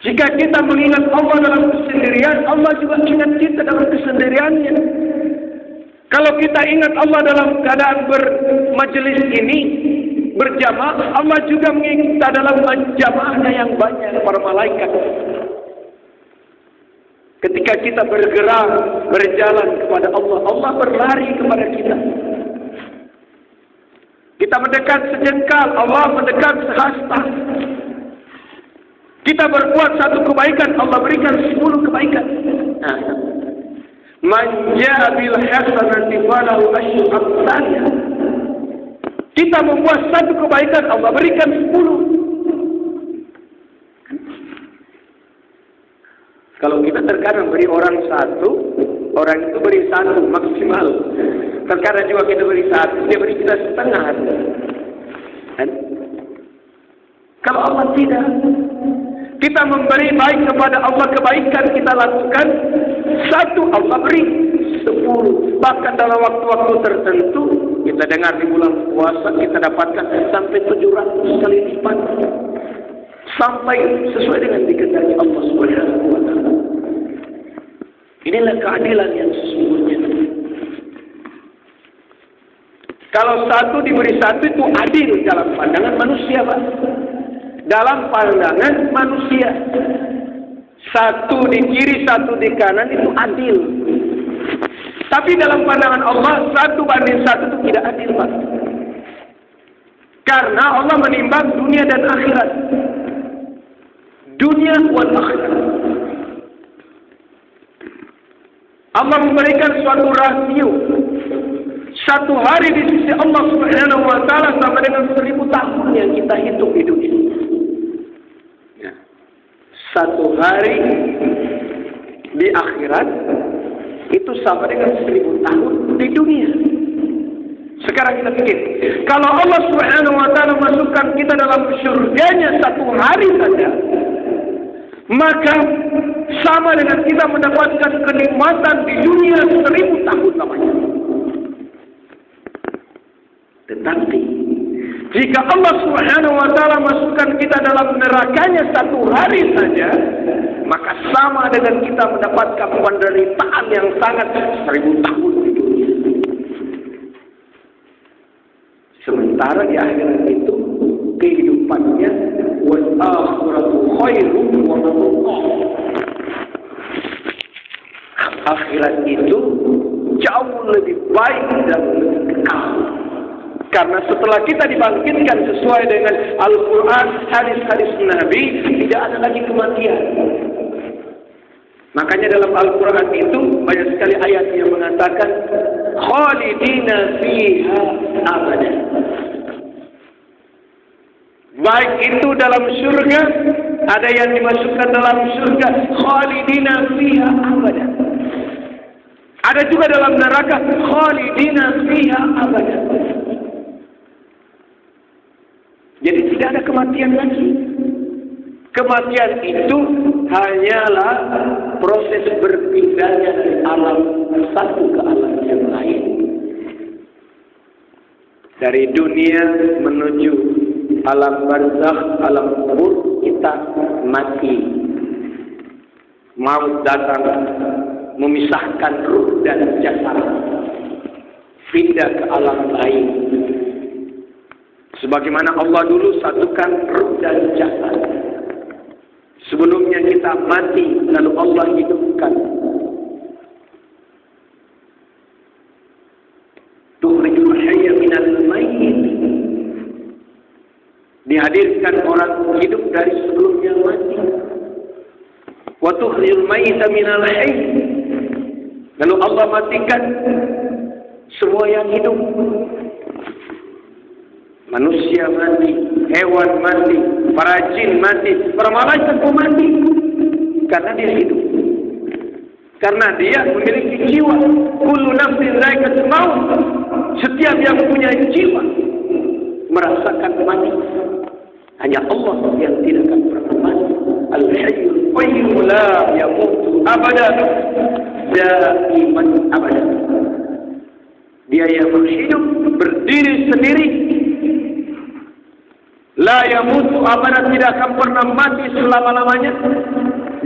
Jika kita mengingat Allah dalam kesendirian, Allah juga ingat kita dalam kesendiriannya. Kalau kita ingat Allah dalam keadaan bermajelis ini, berjamaah, Allah juga mengingat kita dalam jamaahnya yang banyak para malaikat. Ketika kita bergerak, berjalan kepada Allah, Allah berlari kepada kita. Kita mendekat sejengkal, Allah mendekat sehasta. Kita berbuat satu kebaikan, Allah berikan 10 kebaikan. Man ja'a bil hasanati falahu asyru amsalha. Kita membuat satu kebaikan, Allah berikan 10. Kalau kita terkadang beri orang satu, orang itu beri satu maksimal. Terkadang juga kita beri satu, dia beri kita setengah. Kan? Kalau Allah tidak, kita memberi baik kepada Allah, kebaikan kita lakukan, satu Allah beri 10. Bahkan dalam waktu-waktu tertentu, kita dengar di bulan puasa, kita dapatkan sampai 700 kali lipat. Sampai sesuai dengan dikehendaki Allah Subhanahu wa Ta'ala. Inilah keadilan yang sesungguhnya. Kalau satu diberi satu itu adil dalam pandangan manusia, Pak. Dalam pandangan manusia. Satu di kiri, satu di kanan itu adil. Tapi dalam pandangan Allah, 1:1 itu tidak adil, Pak. Karena Allah menimbang dunia dan akhirat. dunia wal akhirat. Allah memberikan suatu rasio. Satu hari di sisi Allah Subhanahu wa taala sama dengan 1000 tahun yang kita hidup di dunia. Ya. Satu hari di akhirat itu sama dengan 1000 tahun di dunia. Sekarang kita pikir, kalau Allah Subhanahu wa taala masukkan kita dalam surganya satu hari saja, maka sama dengan kita mendapatkan kenikmatan di dunia 1000 tahun lamanya. Tetapi jika Allah Subhanahu wa taala masukkan kita dalam nerakanya satu hari saja, maka sama dengan kita mendapatkan penderitaan yang sangat 1000 tahun di dunia. Sementara di akhirat itu kehidupannya wal akhiratu khairum wa abqa. Akhirat itu jauh lebih baik dan lebih kekal. Karena setelah kita dibangkitkan sesuai dengan Al-Quran, hadis-hadis Nabi, tidak ada lagi kematian. Makanya dalam Al-Quran itu banyak sekali ayat yang mengatakan khalidina fiha abada. Baik itu dalam surga, ada yang dimasukkan dalam surga khalidina fiha abada. Ada juga dalam neraka khalidina fiha abada. Jadi tidak ada kematian lagi. Kematian itu hanyalah proses berpindahnya dari alam satu ke alam yang lain. Dari dunia menuju alam barzakh, alam kubur, kita mati. Maut datang memisahkan ruh dan jasad. Pindah ke alam lain. Sebagaimana Allah dulu satukan ruh dan jasad. Sebelumnya kita mati, lalu Allah hidupkan. Tukhrijul hayya minal mayyit. Dihadirkan orang hidup dari sebelumnya mati. Wa tukhrijul mayyita minal hayy. Lalu Allah matikan semua yang hidup. Manusia mati, hewan mati, para jin mati, para malaikat pun mati. Karena dia hidup. Karena dia memiliki jiwa. Kullu nafsin dha'iqatul maut. Setiap yang punya jiwa merasakan mati. Hanya Allah yang tidak akan pernah mati. Al-Hayyul Qayyum la yamutu abadan. Daiman abadan. Dia yang hidup berdiri sendiri. La yamutu abadan, tidak akan pernah mati selama-lamanya.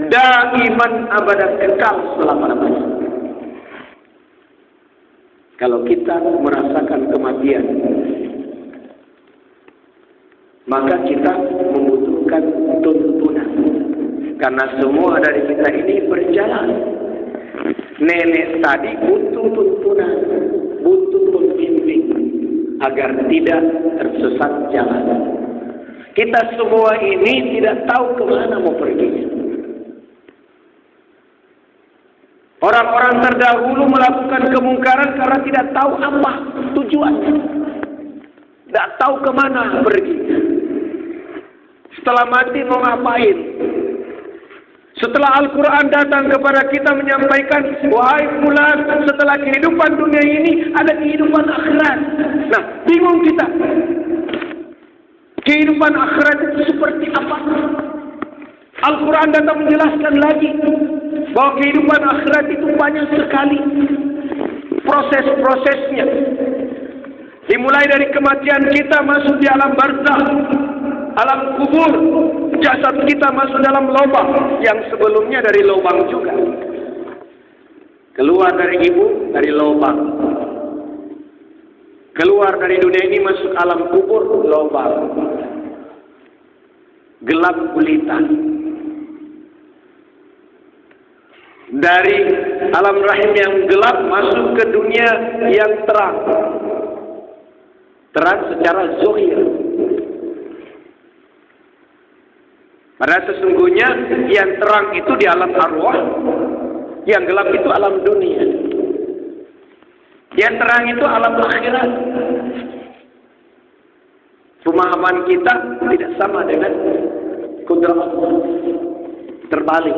Daiman abadan, kekal selama-lamanya. Kalau kita merasakan kematian, maka kita membutuhkan tuntunan. Karena semua dari kita ini berjalan. Nenek tadi butuh tuntunan, butuh pembimbing agar tidak tersesat jalan. Kita semua ini tidak tahu kemana mau pergi. Orang-orang terdahulu melakukan kemungkaran karena tidak tahu apa tujuannya. Tidak tahu kemana pergi. Setelah mati mau ngapain? Setelah Al-Quran datang kepada kita menyampaikan, wahai fulan, setelah kehidupan dunia ini ada kehidupan akhirat. Nah, bingung kita. Kehidupan akhirat itu seperti apa? Al-Quran datang menjelaskan lagi bahwa kehidupan akhirat itu banyak sekali proses-prosesnya. Dimulai dari kematian kita masuk di alam barzakh, alam kubur, jasad kita masuk dalam lubang yang sebelumnya dari lubang juga. Keluar dari ibu dari lubang. Keluar dari dunia ini masuk alam kubur, lubang. Gelap gulita. Dari alam rahim yang gelap masuk ke dunia yang terang. Terang secara zahir. Padahal sesungguhnya yang terang itu di alam arwah, yang gelap itu alam dunia. Yang terang itu alam akhirat. Pemahaman kita tidak sama dengan kudrat Allah. Terbalik.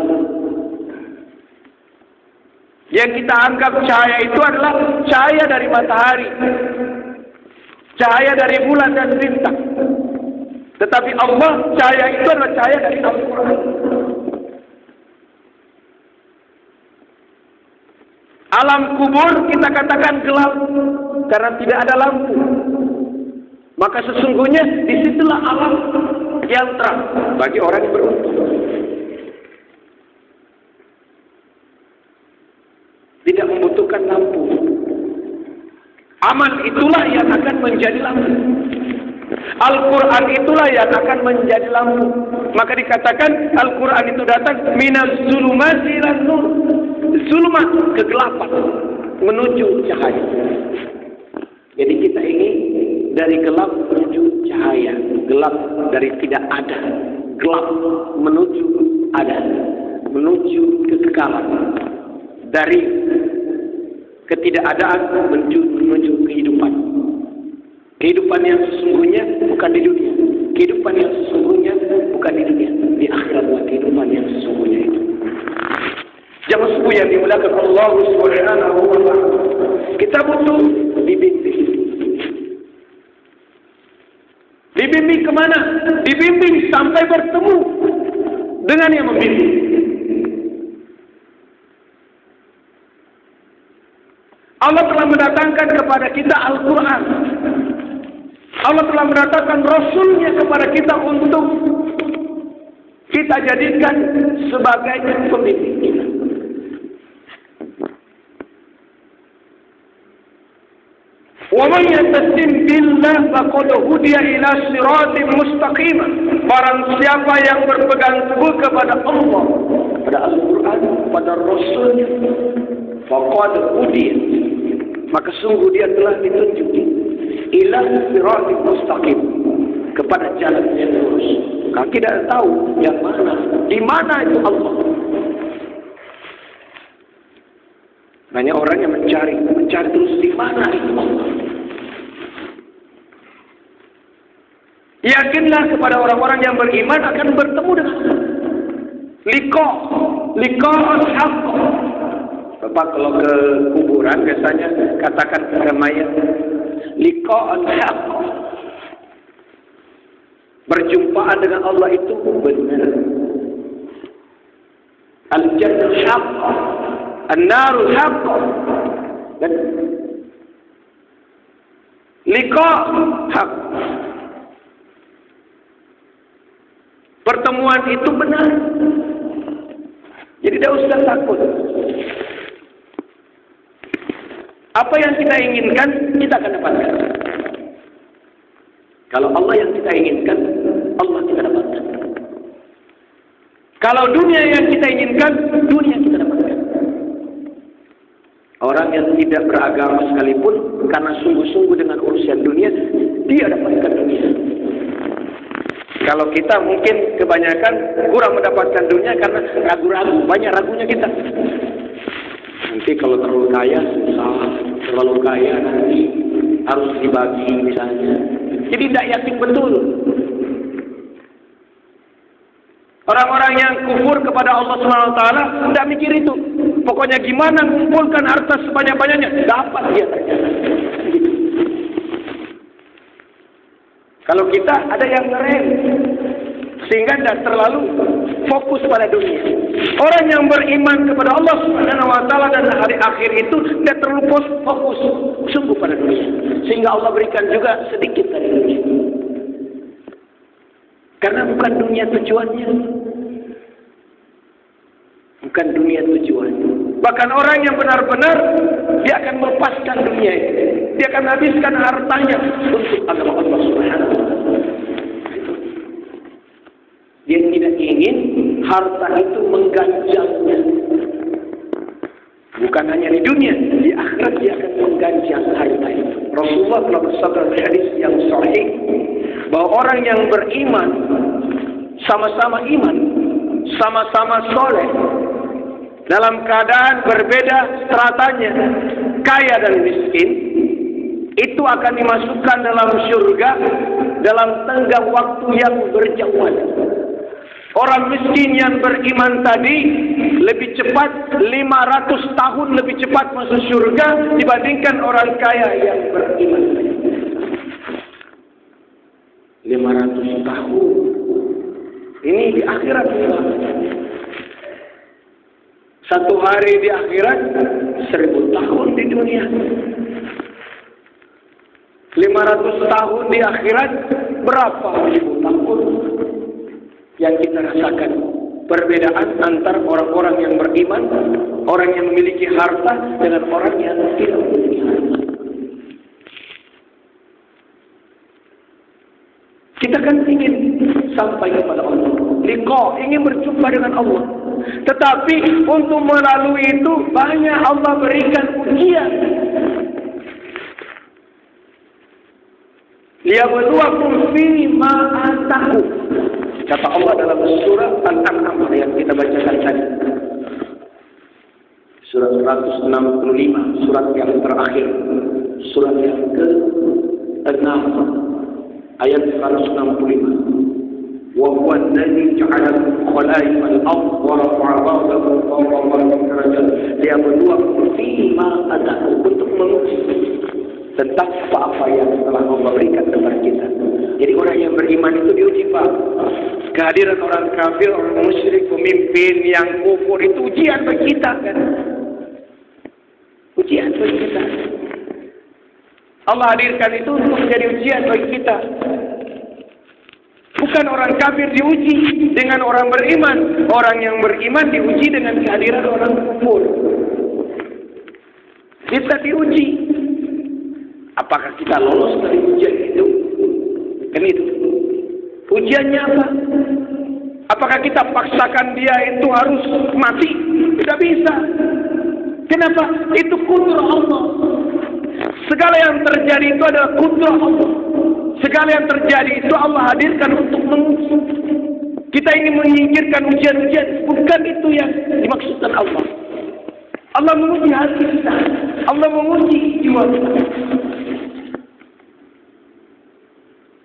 Yang kita anggap cahaya itu adalah cahaya dari matahari, cahaya dari bulan dan bintang. Tetapi Allah, cahaya itu adalah cahaya dari Al-Quran. Alam kubur kita katakan gelap karena tidak ada lampu. Maka sesungguhnya disitulah alam yang terang bagi orang yang beruntung. Tidak membutuhkan lampu. Amal itulah yang akan menjadi lampu. Al-Quran itulah yang akan menjadi lampu. Maka dikatakan Al-Quran itu datang minaz zulumati ilan nur. Zulumat, kegelapan menuju cahaya. Jadi kita ingin dari gelap menuju cahaya, gelap dari tidak ada, gelap menuju ada, menuju kekekalan, dari ketidakadaan menuju kehidupan. Kehidupan yang sesungguhnya bukan di dunia, kehidupan yang sesungguhnya bukan di dunia, di akhiratlah kehidupan yang sesungguhnya itu. Jamaah subuh yang dimuliakan Allah Subhanahu wa ta'ala, kita butuh dibimbing. Dibimbing kemana? Dibimbing sampai bertemu dengan yang membimbing. Allah telah mendatangkan kepada kita Al-Quran. Allah telah mendatangkan Rasulnya kepada kita untuk kita jadikan sebagai pembimbing kita. وَمَنْ يَتَّسِمْ بِاللَّهِ فَقَدْ هُدِيَ إِلَى صِرَاطٍ مُسْتَقِيمٍ. Barang siapa yang berpegang teguh kepada Allah, pada Al-Quran, pada Rasulnya, faqad hudiya, maka sungguh dia telah ditunjuk ila siratal mustaqim, kepada jalan yang lurus. Kalau tidak tahu yang mana, di mana itu Allah. Banyak orang yang mencari terus di mana itu Allah. Yakinlah kepada orang-orang yang beriman akan bertemu dengan Allah. Liqa'ul haqq. Bapak kalau ke kuburan biasanya katakan kepada mayat, liqa'ul haqq. Berjumpaan dengan Allah itu benar. Al-jannah haqq, an-narul haqq. Dan liqa' haqq. Pertemuan itu benar. Jadi tidak usah takut. Apa yang kita inginkan, kita akan dapatkan. Kalau Allah yang kita inginkan, Allah kita dapatkan. Kalau dunia yang kita inginkan, dunia kita dapatkan. Orang yang tidak beragama sekalipun, karena sungguh-sungguh dengan urusan dunia, dia dapatkan dunia. Kalau kita mungkin kebanyakan kurang mendapatkan dunia karena ragu-ragu, banyak ragunya kita. Nanti kalau terlalu kaya susah, terlalu kaya nanti harus dibagi misalnya. Jadi tidak yakin betul. Orang-orang yang kufur kepada Allah SWT tidak mikir itu. Pokoknya gimana mengumpulkan harta sebanyak-banyaknya, dapat dia ternyata. Gitu. Kalau kita ada yang ngerem, sehingga tidak terlalu fokus pada dunia. Orang yang beriman kepada Allah Subhanahu wa ta'ala dan hari akhir itu tidak terlalu fokus sungguh pada dunia. Sehingga Allah berikan juga sedikit dari dunia. Karena bukan dunia tujuannya. Bukan dunia tujuannya. Bahkan orang yang benar-benar dia akan melepaskan dunia itu. Dia akan habiskan hartanya untuk agama Allah Subhanahu wa ta'ala. Dia tidak ingin harta itu mengganjalnya. Bukan hanya di dunia, di akhirat dia akan mengganjal harta itu. Rasulullah telah bersabda dalam hadis yang sahih bahwa orang yang beriman sama-sama iman, sama-sama soleh, dalam keadaan berbeda stratanya, kaya dan miskin, itu akan dimasukkan dalam surga dalam tenggang waktu yang berjauhan. Orang miskin yang beriman tadi lebih cepat, 500 tahun lebih cepat masuk surga dibandingkan orang kaya yang beriman. 500 tahun. Ini di akhirat. Satu hari di akhirat, 1000 tahun di dunia. 500 tahun di akhirat, berapa ribu tahun yang kita rasakan? Perbedaan antara orang-orang yang beriman, orang yang memiliki harta, dengan orang yang tidak memiliki harta. Kita kan ingin sampai kepada Allah, liqa, ingin berjumpa dengan Allah. Tetapi untuk melalui itu banyak Allah berikan ujian. Liyabluwakum fima atakum. Kata Allah dalam surah Al-An'am yang kita bacakan tadi. Surat 165, surat yang terakhir. Surat yang ke-6, ayat 165. Wa huwa alladhi ja'alakum khala'ifal ardh wa rafa'a ba'dakum fawqa ba'din darajat liyabluwakum fima atakum, untuk menguji tentang apa-apa yang telah Allah berikan kepada kita. Jadi orang yang beriman itu diuji, Pak. Kehadiran orang kafir, orang musyrik, pemimpin yang kufur itu ujian bagi kita, kan? Ujian bagi kita. Allah hadirkan itu untuk menjadi ujian bagi kita. Bukan orang kafir diuji dengan orang beriman. Orang yang beriman diuji dengan kehadiran orang kufur. Kita diuji. Apakah kita lolos dari ujian itu? Kan itu. Ujiannya apa? Apakah kita paksakan dia itu harus mati? Tidak bisa. Kenapa? Itu kudrah Allah. Segala yang terjadi itu adalah kudrah Allah. Segala yang terjadi itu Allah hadirkan untuk menguji. Kita ingin menyingkirkan ujian-ujian. Bukan itu yang dimaksudkan Allah. Allah menguji hati kita. Allah menguji jiwa kita.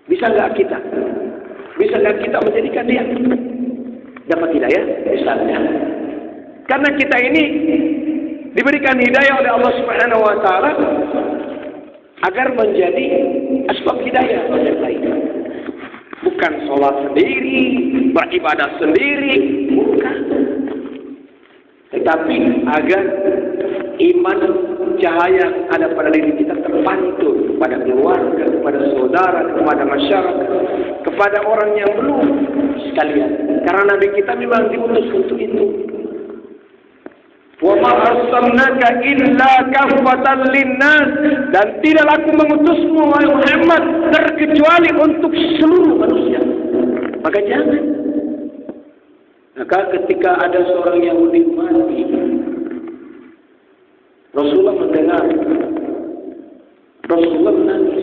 Bisa nggak kita? Bisa nggak kita menjadikan dia dapat hidayah? Misalnya, karena kita ini diberikan hidayah oleh Allah Subhanahu Wa Taala agar menjadi asbab hidayah yang lain. Bukan sholat sendiri, beribadah sendiri, bukan. Tetapi agar iman cahaya ada pada diri kita terpantul kepada keluarga, kepada saudara, kepada masyarakat, kepada orang yang belum sekalian. Karena Nabi kita memang diutus untuk itu. Wa ma arsalnaka illa kaffatan linnas, dan tidaklah aku mengutusmu wahai Muhammad terkecuali untuk seluruh manusia. Maka jangan. Maka ketika ada seorang Yahudi mati, Rasulullah mendengar, Rasulullah menangis.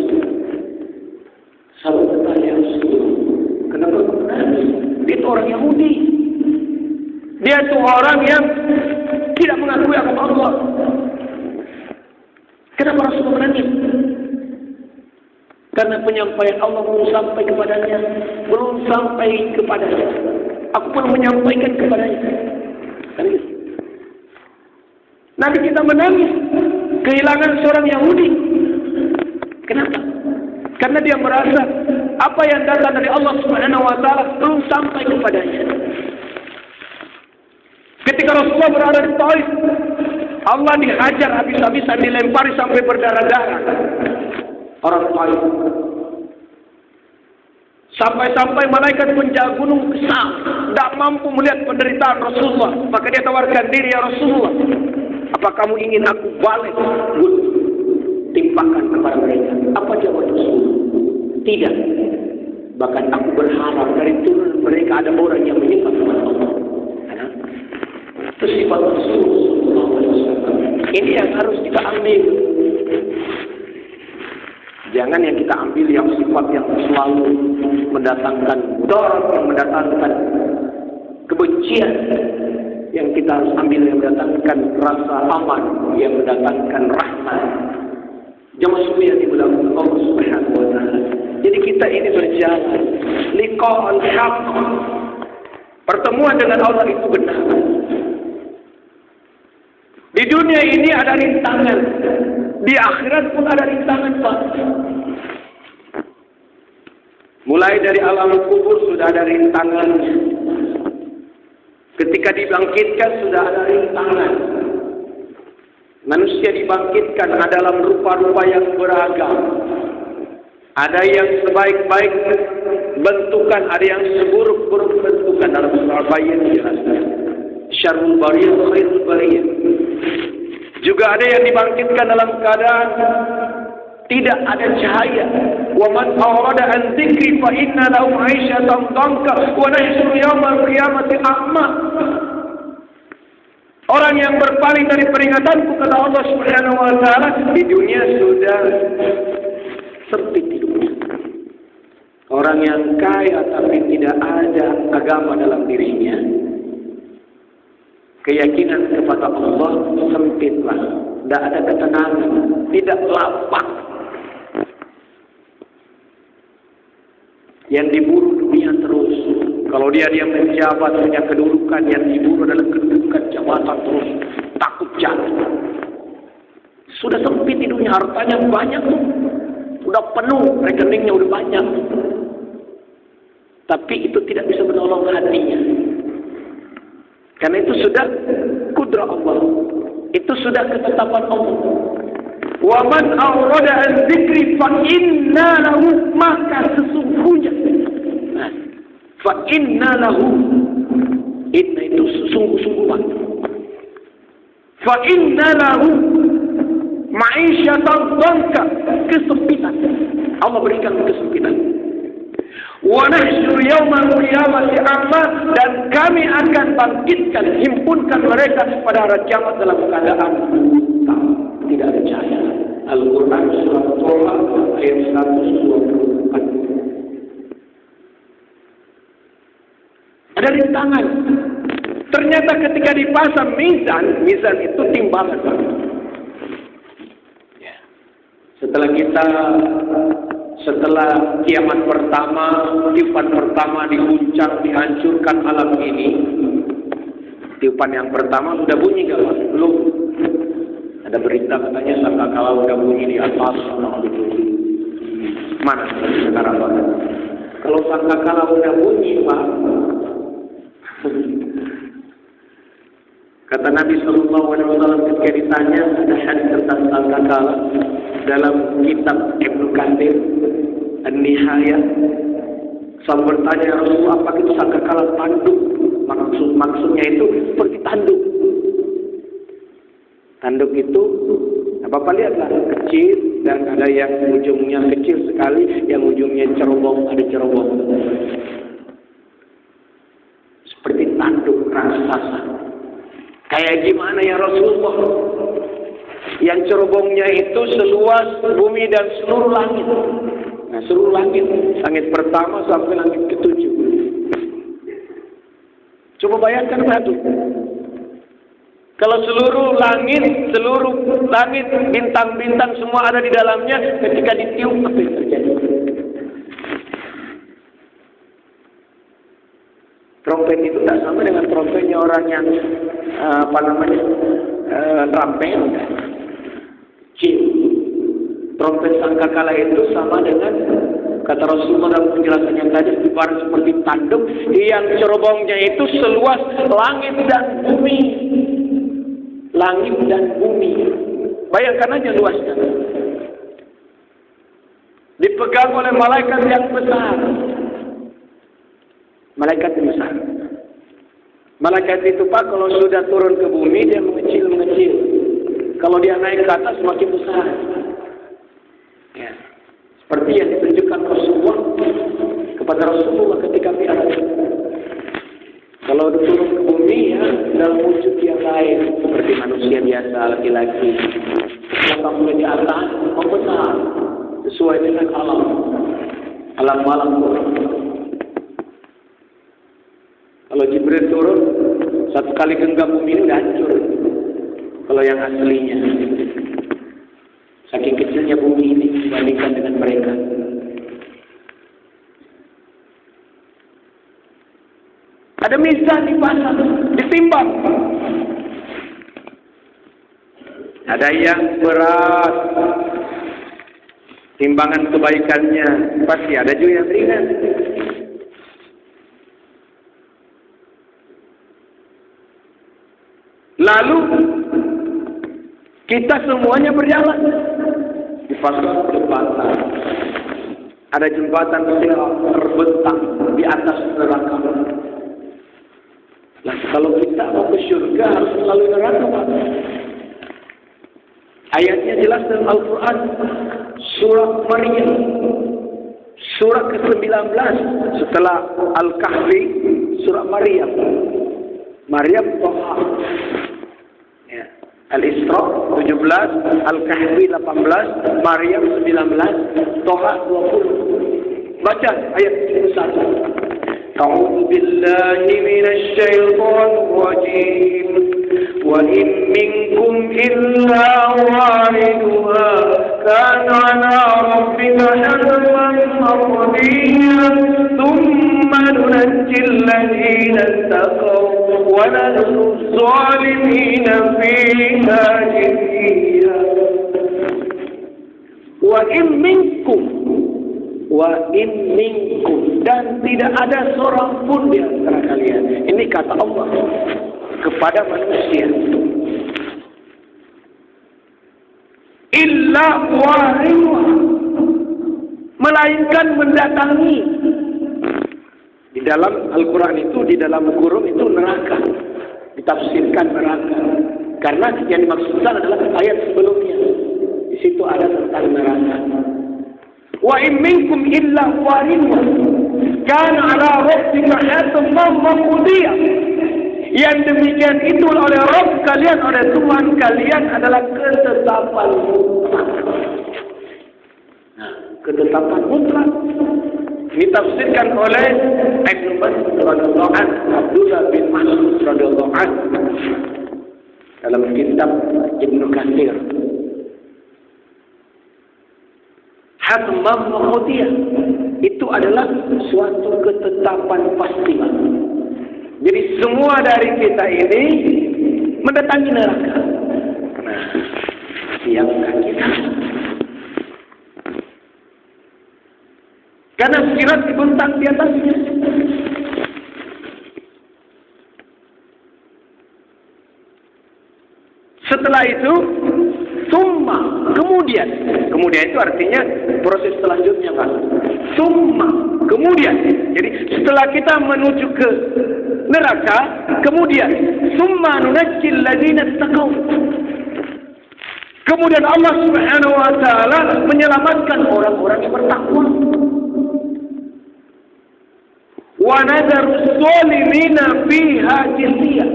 Sahabat bertanya, Rasulullah, kenapa menangis? Dia itu orang Yahudi. Dia itu orang yang tidak mengakui agama Allah. Kenapa Rasulullah menangis? Karena penyampaian Allah belum sampai kepadanya. Belum sampai kepadanya. Aku pun menyampaikan kepadanya. Nabi kita menangis kehilangan seorang Yahudi. Kenapa? Karena dia merasa apa yang datang dari Allah Subhanahu Wa Taala belum sampai kepadanya. Ketika Rasulullah berada di Taif, Allah dihajar habis-habisan, dilempari sampai berdarah-darah orang Taif. Sampai-sampai malaikat penjaga gunung kesal, tidak mampu melihat penderitaan Rasulullah. Maka dia tawarkan diri, ya Rasulullah, apa kamu ingin aku balik timpakan kepada mereka? Apa jawab Rasulullah? Tidak. Bahkan aku berharap dari turun mereka ada orang yang menyembah kepada Allah. Itu sifat Rasulullah. Ini yang harus kita ambil. Jangan yang kita ambil yang sifat yang selalu mendatangkan mudarat, yang mendatangkan kebencian, yang kita harus ambil yang mendatangkan rasa aman, yang mendatangkan rahmat. Jamaah sekalian dimuliakan Allah Subhanahu wa taala. Jadi kita ini berjalan liqa'al haqq. Pertemuan dengan Allah itu benar. Di dunia ini ada rintangan, di akhirat pun ada rintangan, Pak. Mulai dari alam kubur sudah ada rintangannya. Ketika dibangkitkan sudah ada rintangan. Manusia dibangkitkan dalam rupa-rupa yang beragam. Ada yang sebaik-baik bentukan, ada yang seburuk-buruk bentukan. Dalam surah Al-Bayyinah dijelaskan. Syarrul bariyah khairul bariyah. Juga ada yang dibangkitkan dalam keadaan tidak ada cahaya. Wa man arada an dzikri fa inna lahu 'aishatan dhanka wa nahsyuru yaumal qiyamati a'ma. Orang yang berpaling dari peringatanku, kata Allah Subhanahu wa taala, di dunia sudah sempit hidupnya. Orang yang kaya tapi tidak ada agama dalam dirinya, keyakinan kepada Allah sempitlah, tidak ada ketenangan, tidak lapang. Yang diburu dunia terus. Kalau dia menjabat, punya kedudukan, yang diburu adalah kedudukan jabatan terus. Takut jatuh. Sudah sempit di dunia, hartanya banyak tuh. Udah penuh, rekeningnya udah banyak. Tapi itu tidak bisa menolong hatinya. Karena itu sudah kudrah Allah. Itu sudah ketetapan Allah. Wa man awrada an dzikri fa inna lahu, maka sesungguhnya fa inna lahu, inna itu sungguh-sungguhan. Fa inna lahu ma'isyatan dhanka, kesempitan. Allah berikan kesempitan. Wa nahsyuru yaumal qiyamati a'ma, dan kami akan bangkitkan, himpunkan mereka pada hari kiamat dalam keadaan buta, tidak ada cahaya. Al-Quran surah Toha ayat 124. Ada rintangan. Ternyata ketika dipasang mizan itu timbangan. Ya. Setelah kiamat pertama, tiupan pertama diguncang, dihancurkan alam ini. Tiupan yang pertama sudah bunyi gak, Pak? Belum. Ada berita katanya sangkakala udah bunyi di atas. Mana sekarang, Pak? Kalau sangkakala udah bunyi, Pak, kata Nabi SAW ketika ditanya, ada hadis tentang sangkakala dalam kitab Ibnu Katsir An-Nihayah. Saya bertanya, Rasulullah, apa itu sangkakala tanduk? Maksudnya itu seperti tanduk. Tanduk itu, Bapak lihatlah, kecil dan ada yang ujungnya kecil sekali, yang ujungnya cerobong, ada cerobong. Seperti tanduk raksasa. Kayak gimana ya Rasulullah? Yang cerobongnya itu seluas bumi dan seluruh langit. Nah, seluruh langit. Langit pertama sampai langit ke-7. Coba bayangkan satu. Kalau seluruh langit, bintang-bintang semua ada di dalamnya, ketika ditiup, apa yang terjadi? Trompet itu tak sama dengan trompetnya orang yang rampel, kecil. Trompet sangkakala itu sama dengan, kata Rasulullah dalam penjelasan yang tadi, ibarat seperti tanduk yang cerobongnya itu seluas langit dan bumi. Langit dan bumi. Bayangkan aja luasnya. Dipegang oleh malaikat yang besar. Malaikat yang besar. Malaikat itu, Pak, kalau sudah turun ke bumi dia mengecil. Kalau dia naik ke atas semakin besar. Ya. Seperti yang ditunjukkan Rasulullah kepada Rasulullah ketika Mi'raj. Kalau turun ke bumi ya dalam wujud yang lain seperti manusia biasa, laki-laki. Kalau kamu di atas, membesar sesuai dengan alam. malam turun. Kalau Jibril turun, satu kali genggam bumi ini udah hancur. Kalau yang aslinya, saking kecilnya bumi ini dibandingkan dengan mereka. Ada mizan dipasang, ditimbang. Ada yang berat, timbangan kebaikannya, pasti ada juga yang ringan. Lalu kita semuanya berjalan dipasang jembatan. Ada jembatan yang terbentang di atas neraka. Nah, kalau kita mau ke surga harus melalui neraka, Pak. Ayatnya jelas dalam Al-Quran, surah Maryam, surah ke-19 setelah Al-Kahfi, surah Maryam. Maryam Toha. Ya. Al-Isra 17, Al-Kahfi 18, Maryam 19, Toha 20. Baca ayat 1. أعوذ بالله من الشيطان الرجيم وإن منكم إلا واردها كان على ربك حتما مقضيا ثم ننجي الذين اتقوا ونذر الظالمين فيها جثيا وإن منكم dan tidak ada seorang pun di antara kalian. Ini kata Allah kepada manusia. Illa wariduha, melainkan mendatangi. Di dalam Al-Quran itu, di dalam kurung itu neraka, ditafsirkan neraka. Karena yang dimaksudkan adalah ayat sebelumnya. Di situ ada tentang neraka. Wa in minkum illa waridha kana ala rabbika hatman maqdiya. Yang demikian itu oleh Rabb kalian, oleh Tuhan kalian adalah ketetapan mutlak. Nah, ketetapan mutlak ditafsirkan oleh Ibnu Mas'ud radhiyallahu anhu, Abdullah bin Mas'ud radhiyallahu anhu dalam kitab Ibnu Katsir. Hatman maqdiyah itu adalah suatu ketetapan pasti. Jadi semua dari kita ini mendatangi neraka. Nah, siapkan kita. Karena sirat dibentang di atasnya. Setelah itu summa, kemudian itu artinya proses selanjutnya, Pak. Summa, kemudian. Jadi setelah kita menuju ke neraka, kemudian summa nunajjil ladzina taqaw. Kemudian Allah Subhanahu wa taala menyelamatkan orang-orang yang bertakwa. Wa nadharus zalimina fiha jithiya.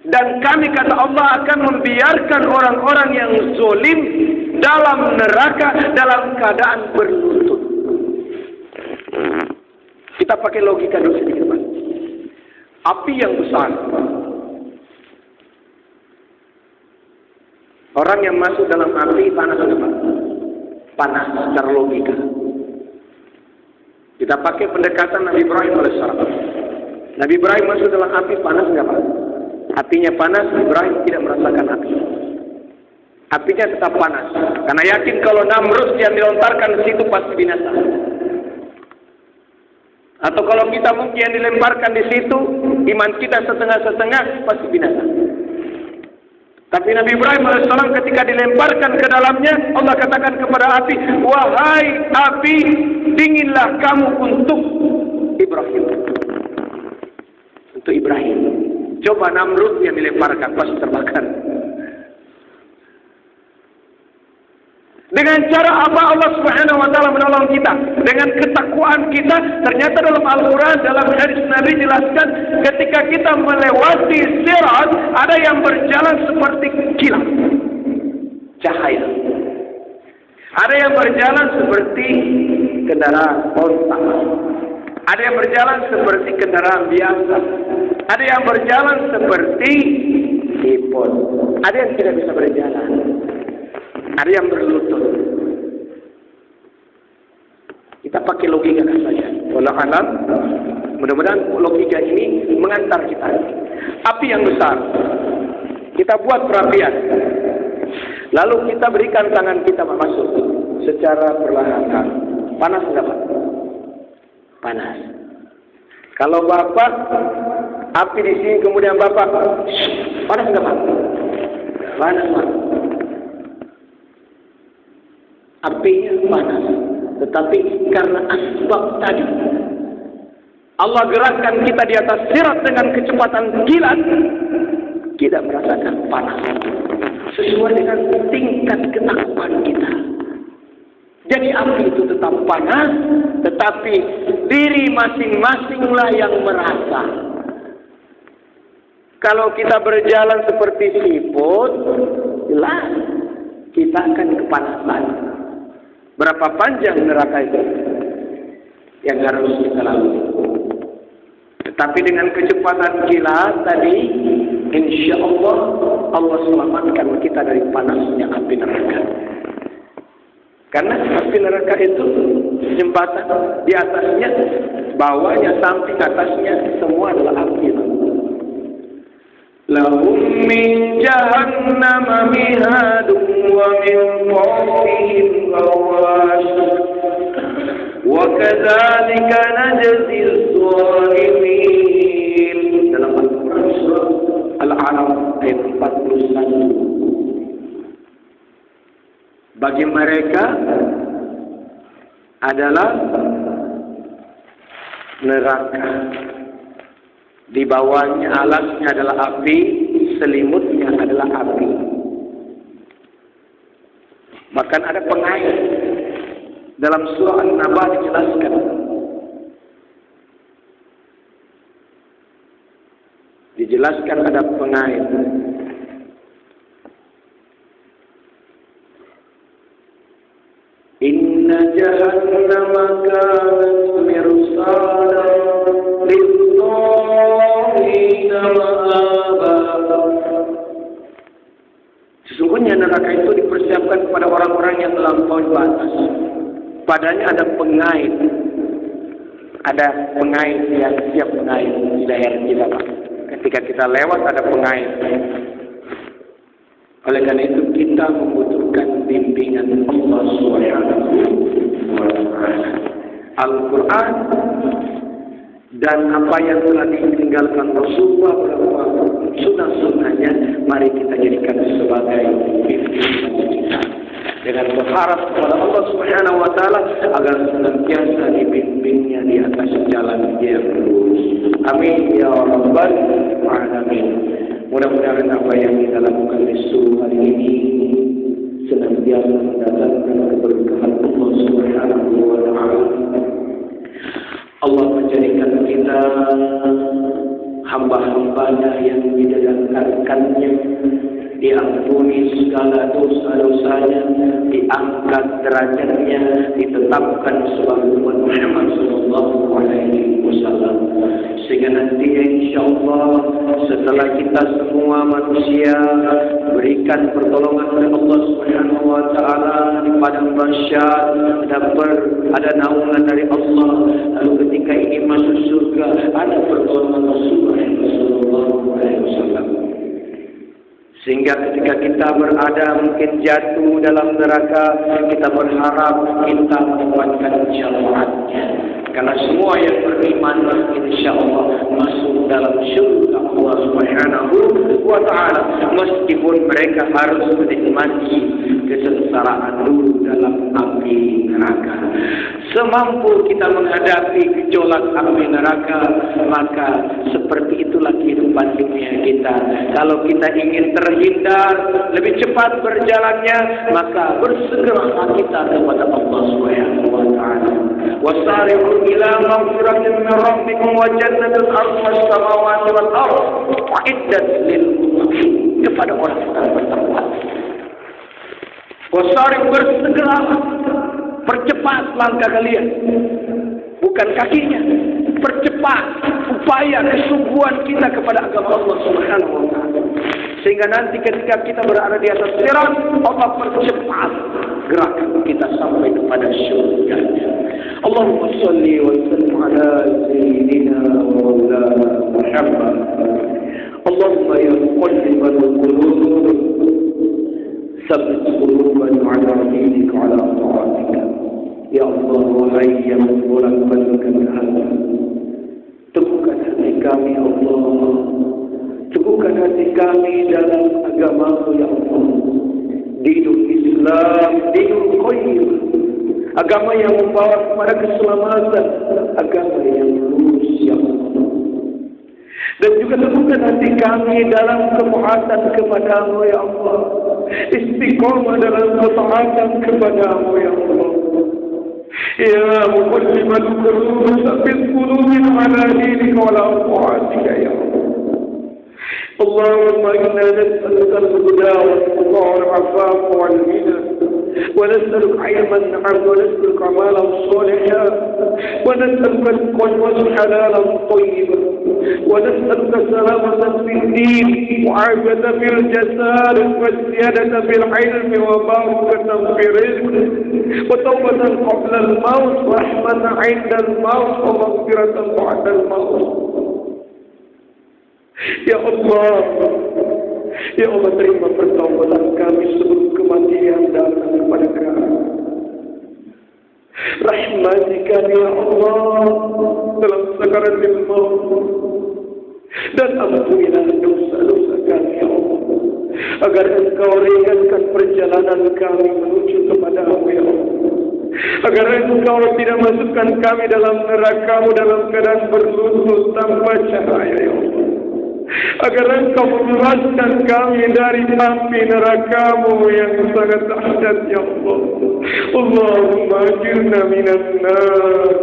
Dan kami, kata Allah, akan membiarkan orang-orang yang zalim dalam neraka dalam keadaan berlutut. Kita pakai logika dulu sedikit, Pak. Api yang besar. Orang yang masuk dalam api panas atau Pak? Panas secara logika. Kita pakai pendekatan Nabi Ibrahim alaihissalam. Nabi Ibrahim masuk dalam api panas enggak, Pak? Apinya panas, Ibrahim tidak merasakan api. Apinya tetap panas. Karena yakin kalau Namrud yang dilontarkan di situ pasti binasa. Atau kalau kita mungkin yang dilemparkan di situ, iman kita setengah-setengah pasti binasa. Tapi Nabi Ibrahim AS ketika dilemparkan ke dalamnya, Allah katakan kepada api, wahai api, dinginlah kamu untuk Ibrahim. Untuk Ibrahim. Coba Namrud yang dilemparkan, pasti terbakar. Dengan cara apa Allah Subhanahu wa taala menolong kita? Dengan ketakwaan kita. Ternyata dalam Al-Quran, dalam hadis Nabi jelaskan, ketika kita melewati sirat, ada yang berjalan seperti kilat, cahaya. Ada yang berjalan seperti kendaraan onta. Ada yang berjalan seperti kendaraan biasa. Ada yang berjalan seperti hipon. Ada yang tidak bisa berjalan. Ada yang berlutut. Kita pakai logika saja. Wallahu a'lam. Mudah-mudahan logika ini mengantar kita. Api yang besar, kita buat perapian. Lalu kita berikan tangan kita masuk secara perlahan. Panas enggak Pak? Panas. Kalau Bapak api di sini kemudian Bapak panas enggak Pak? Panas Pak. Apinya panas. Tetapi karena asbab tadi, Allah gerakkan kita di atas sirat dengan kecepatan kilat, kita merasakan panas sesuai dengan tingkat ketakutan kita. Jadi api itu tetap panas, tetapi diri masing-masinglah yang merasa. Kalau kita berjalan seperti siput, jelas kita akan kepanasan. Berapa panjang neraka itu yang harus kita lalui? Tetapi dengan kecepatan kilat tadi, insya Allah Allah selamatkan kita dari panasnya api neraka. Karena api neraka itu jembatan, di atasnya, bawahnya, samping atasnya semua adalah api. Lahum min jahannam mihadun wa min fawqihim ghawash wa kadzalika najzi adh-dhalimin. Dalam Al-Quran surah Al-A'raf ayat 41. Bagi mereka adalah neraka. Di bawahnya alasnya adalah api, selimutnya adalah api. Bahkan ada pengait. Dalam surah An-Naba dijelaskan ada pengait. Inna jahannama kanat mirsadan lit-taghina ma'aba. Sesungguhnya neraka itu dipersiapkan kepada orang-orang yang melampaui batas. Padanya ada pengait. Ada pengait yang siap mengait di daerah kita, Pak. Ketika kita lewat ada pengait. Oleh karena itu kita membutuhkan bimbingan Allah Subhanahu wa Ta'ala. Al-Quran dan apa yang telah ditinggalkan Rasulullah beberapa sunnah-sunnahnya, mari kita jadikan sebagai bimbingan kita. Dengan berharap kepada Allah Subhanahu wa Ta'ala agar senantiasa dibimbingnya di atas jalan yang lurus. Amin ya rabbal alamin. Mudah-mudahan apa yang kita lakukan di subuh hari ini senantiasa mendatangkan keberkahan Allah Subhanahu wa Ta'ala. Allah menjadikan kita hamba-hambanya yang didedahkannya, diampuni segala dosa-dosanya, diangkat derajatnya, ditetapkan sebagai umat Muhammad sallallahu alaihi wasallam. Sehingga nanti insyaallah setelah kita semua manusia berikan pertolongan oleh Allah Subhanahu wa Ta'ala di padang mahsyar, ada naungan dari Allah. Lalu ketika ini masuk surga, ada pertolongan Rasulullah sallallahu alaihi wasallam. Sehingga ketika kita berada mungkin jatuh dalam neraka, kita berharap kita mendapatkan syafaatnya. Karena semua yang beriman insyaallah masuk dalam syurga Allah Subhanahu wa Ta'ala, meskipun mereka harus menikmati kesengsaraan dulu dalam api neraka. Semampu kita menghadapi gejolak api neraka, maka seperti itulah kehidupan dunia kita. Kalau kita ingin terhindar, lebih cepat berjalannya, maka bersegeralah kita kepada Allah Subhanahu wa Ta'ala. Wasari'u ila maghfiratin min rabbikum wa jannatin 'arduha as-samawati wal ardh u'iddat lil muttaqin. Kepada orang-orang bertakwa. Wasari'u, bersegeralah percepat langkah kalian. Bukan kakinya. Percepat upaya kesungguhan kita kepada agama Allah Subhanahu wa taala. Sehingga nanti ketika kita berada di atas sirat, Allah percepat gerakan kita sampai kepada syurga. Allahumma salli wa sallim ala sayyidina wa maulana Muhammad. Allahumma ya muqallibal qulub tsabbit qulubana ala dinik wa ala ta'atika. Ya Allah, wahai yang bolak-balikan hati, teguhkan hati kami Allah, teguhkan hati kami dalam agama ya Allah. Dinul Islam, dinul qayyim, agama yang membawa kepada keselamatan, agama yang lurus ya Allah. Dan juga teguhkan hati kami dalam ketaatan kepada-Mu ya Allah, istiqomah dalam ketaatan kepada-Mu ya Allah. Ya muqallibal qulub tsabbit qulubana ala dinika wa ala ta'atika ya Allah. اللهم إنا نسألك الهدى والتقى والعفاف والغنى ونسألك علما نعم ونسألك أعمالا صالحا ونسألك رزقا حلالا طيبا ونسألك سلامة في الدين وعافية في الجسد والزيادة في العلم وبركة في الرزق وتوبة قبل الموت ورحمة عند الموت ومغفرة بعد الموت. Ya Allah, ya Allah, terima pertobatan kami sebelum kematian datang kepada kami. Rahmati kami ya Allah dalam sakaratul maut, dan ampunilah dosa-dosa kami ya Allah, agar Engkau ringankan perjalanan kami menuju kepada-Mu ya Allah, agar Engkau tidak masukkan kami dalam neraka-Mu dalam keadaan berlutut tanpa cahaya ya Allah, agar Engkau membebaskan kami dari api neraka-Mu yang sangat dahsyat ya Allah. Allahumma ajirna minan nar,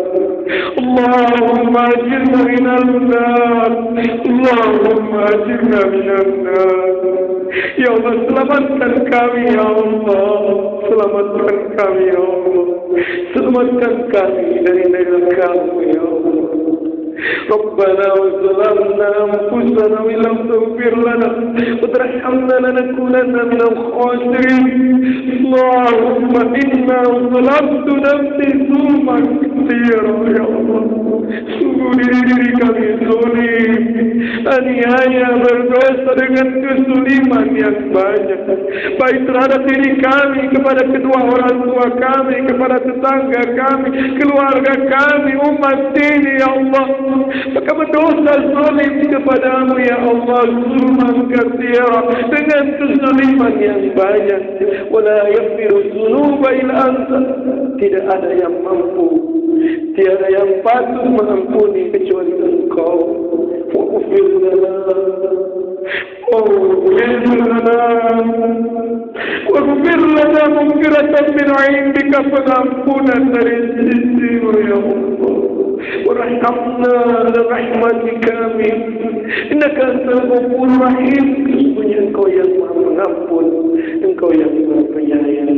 Allahumma ajirna minan nar, Allahumma ajirna minan nar. Ya Allah, selamatkan kami ya Allah, selamatkan kami ya Allah, selamatkan kami dari neraka-Mu ya Allah. ربنا وظلمنا أنفسنا وإن لم تغفر لنا وترحمنا لنكونن من الخاسرين. اللهم إنا ظلمت نفسي ظلما كثيرا يا الله. Sungguh diri kami zalim, aniaya berdosa dengan kesuliman yang banyak, baik terhadap diri kami, kepada kedua orang tua kami, kepada tetangga kami, keluarga kami, umat ini ya Allah. Maka berdosa zalim kepada-Mu ya Allah, zulman katsira, dengan kezuliman yang banyak. Wala yaghfiru dzunuba illa anta, tidak ada yang mampu, tiada yang patut mengampuni kecuali Engkau. Waghfir lana, waghfir lana maghfiratan min 'indika, pengampunan dari sisi-Mu ya Allah. Warhamna rahmatika amin, innaka antal ghafurur rahim. Sesungguhnya Engkau yang Maha Pengampun, Engkau yang Maha Penyayang.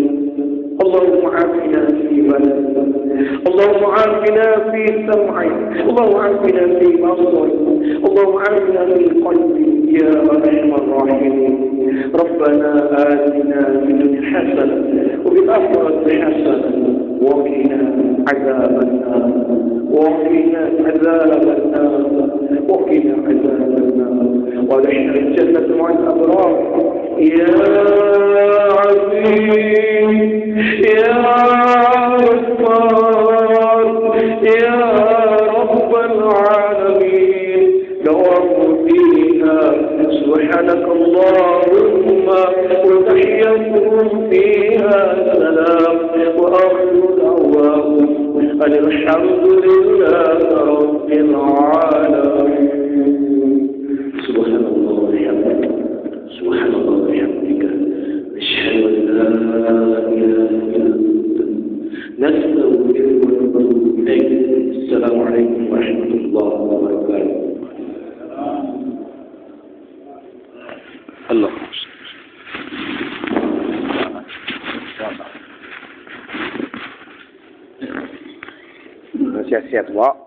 Allahumma afina fi badanina, Allahumma afina fi sam'i, Allahumma afina fi basari, Allahumma afina fi qalbi ya arhamar rahimin. Rabbana atina fid dunya hasanah wa fil akhirati hasanah wa qina adzaban nar. وقنا عذاب النار، وقنا عذاب النار، وادخلنا الجنة مع الأبرار. يا عظيم يا غفار يا رب العالمين، دوام فيها سبحانك اللهم وتحيتهم فيها سلام، وآخر دعواهم أن الحمد لله رب العالمين. سبحان الله وبحمده، سبحان الله وبحمدك، أشهد أن لا إله إلا أنت، نستغفرك ونتوب إليك. السلام عليكم ورحمة الله وبركاته. الله siap-siap, Wak.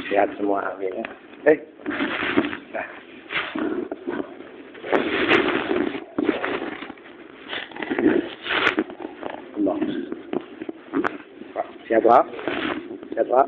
Sehat semua, amin. Nah. Allah. Pak, siap, Pak? Siap, Pak?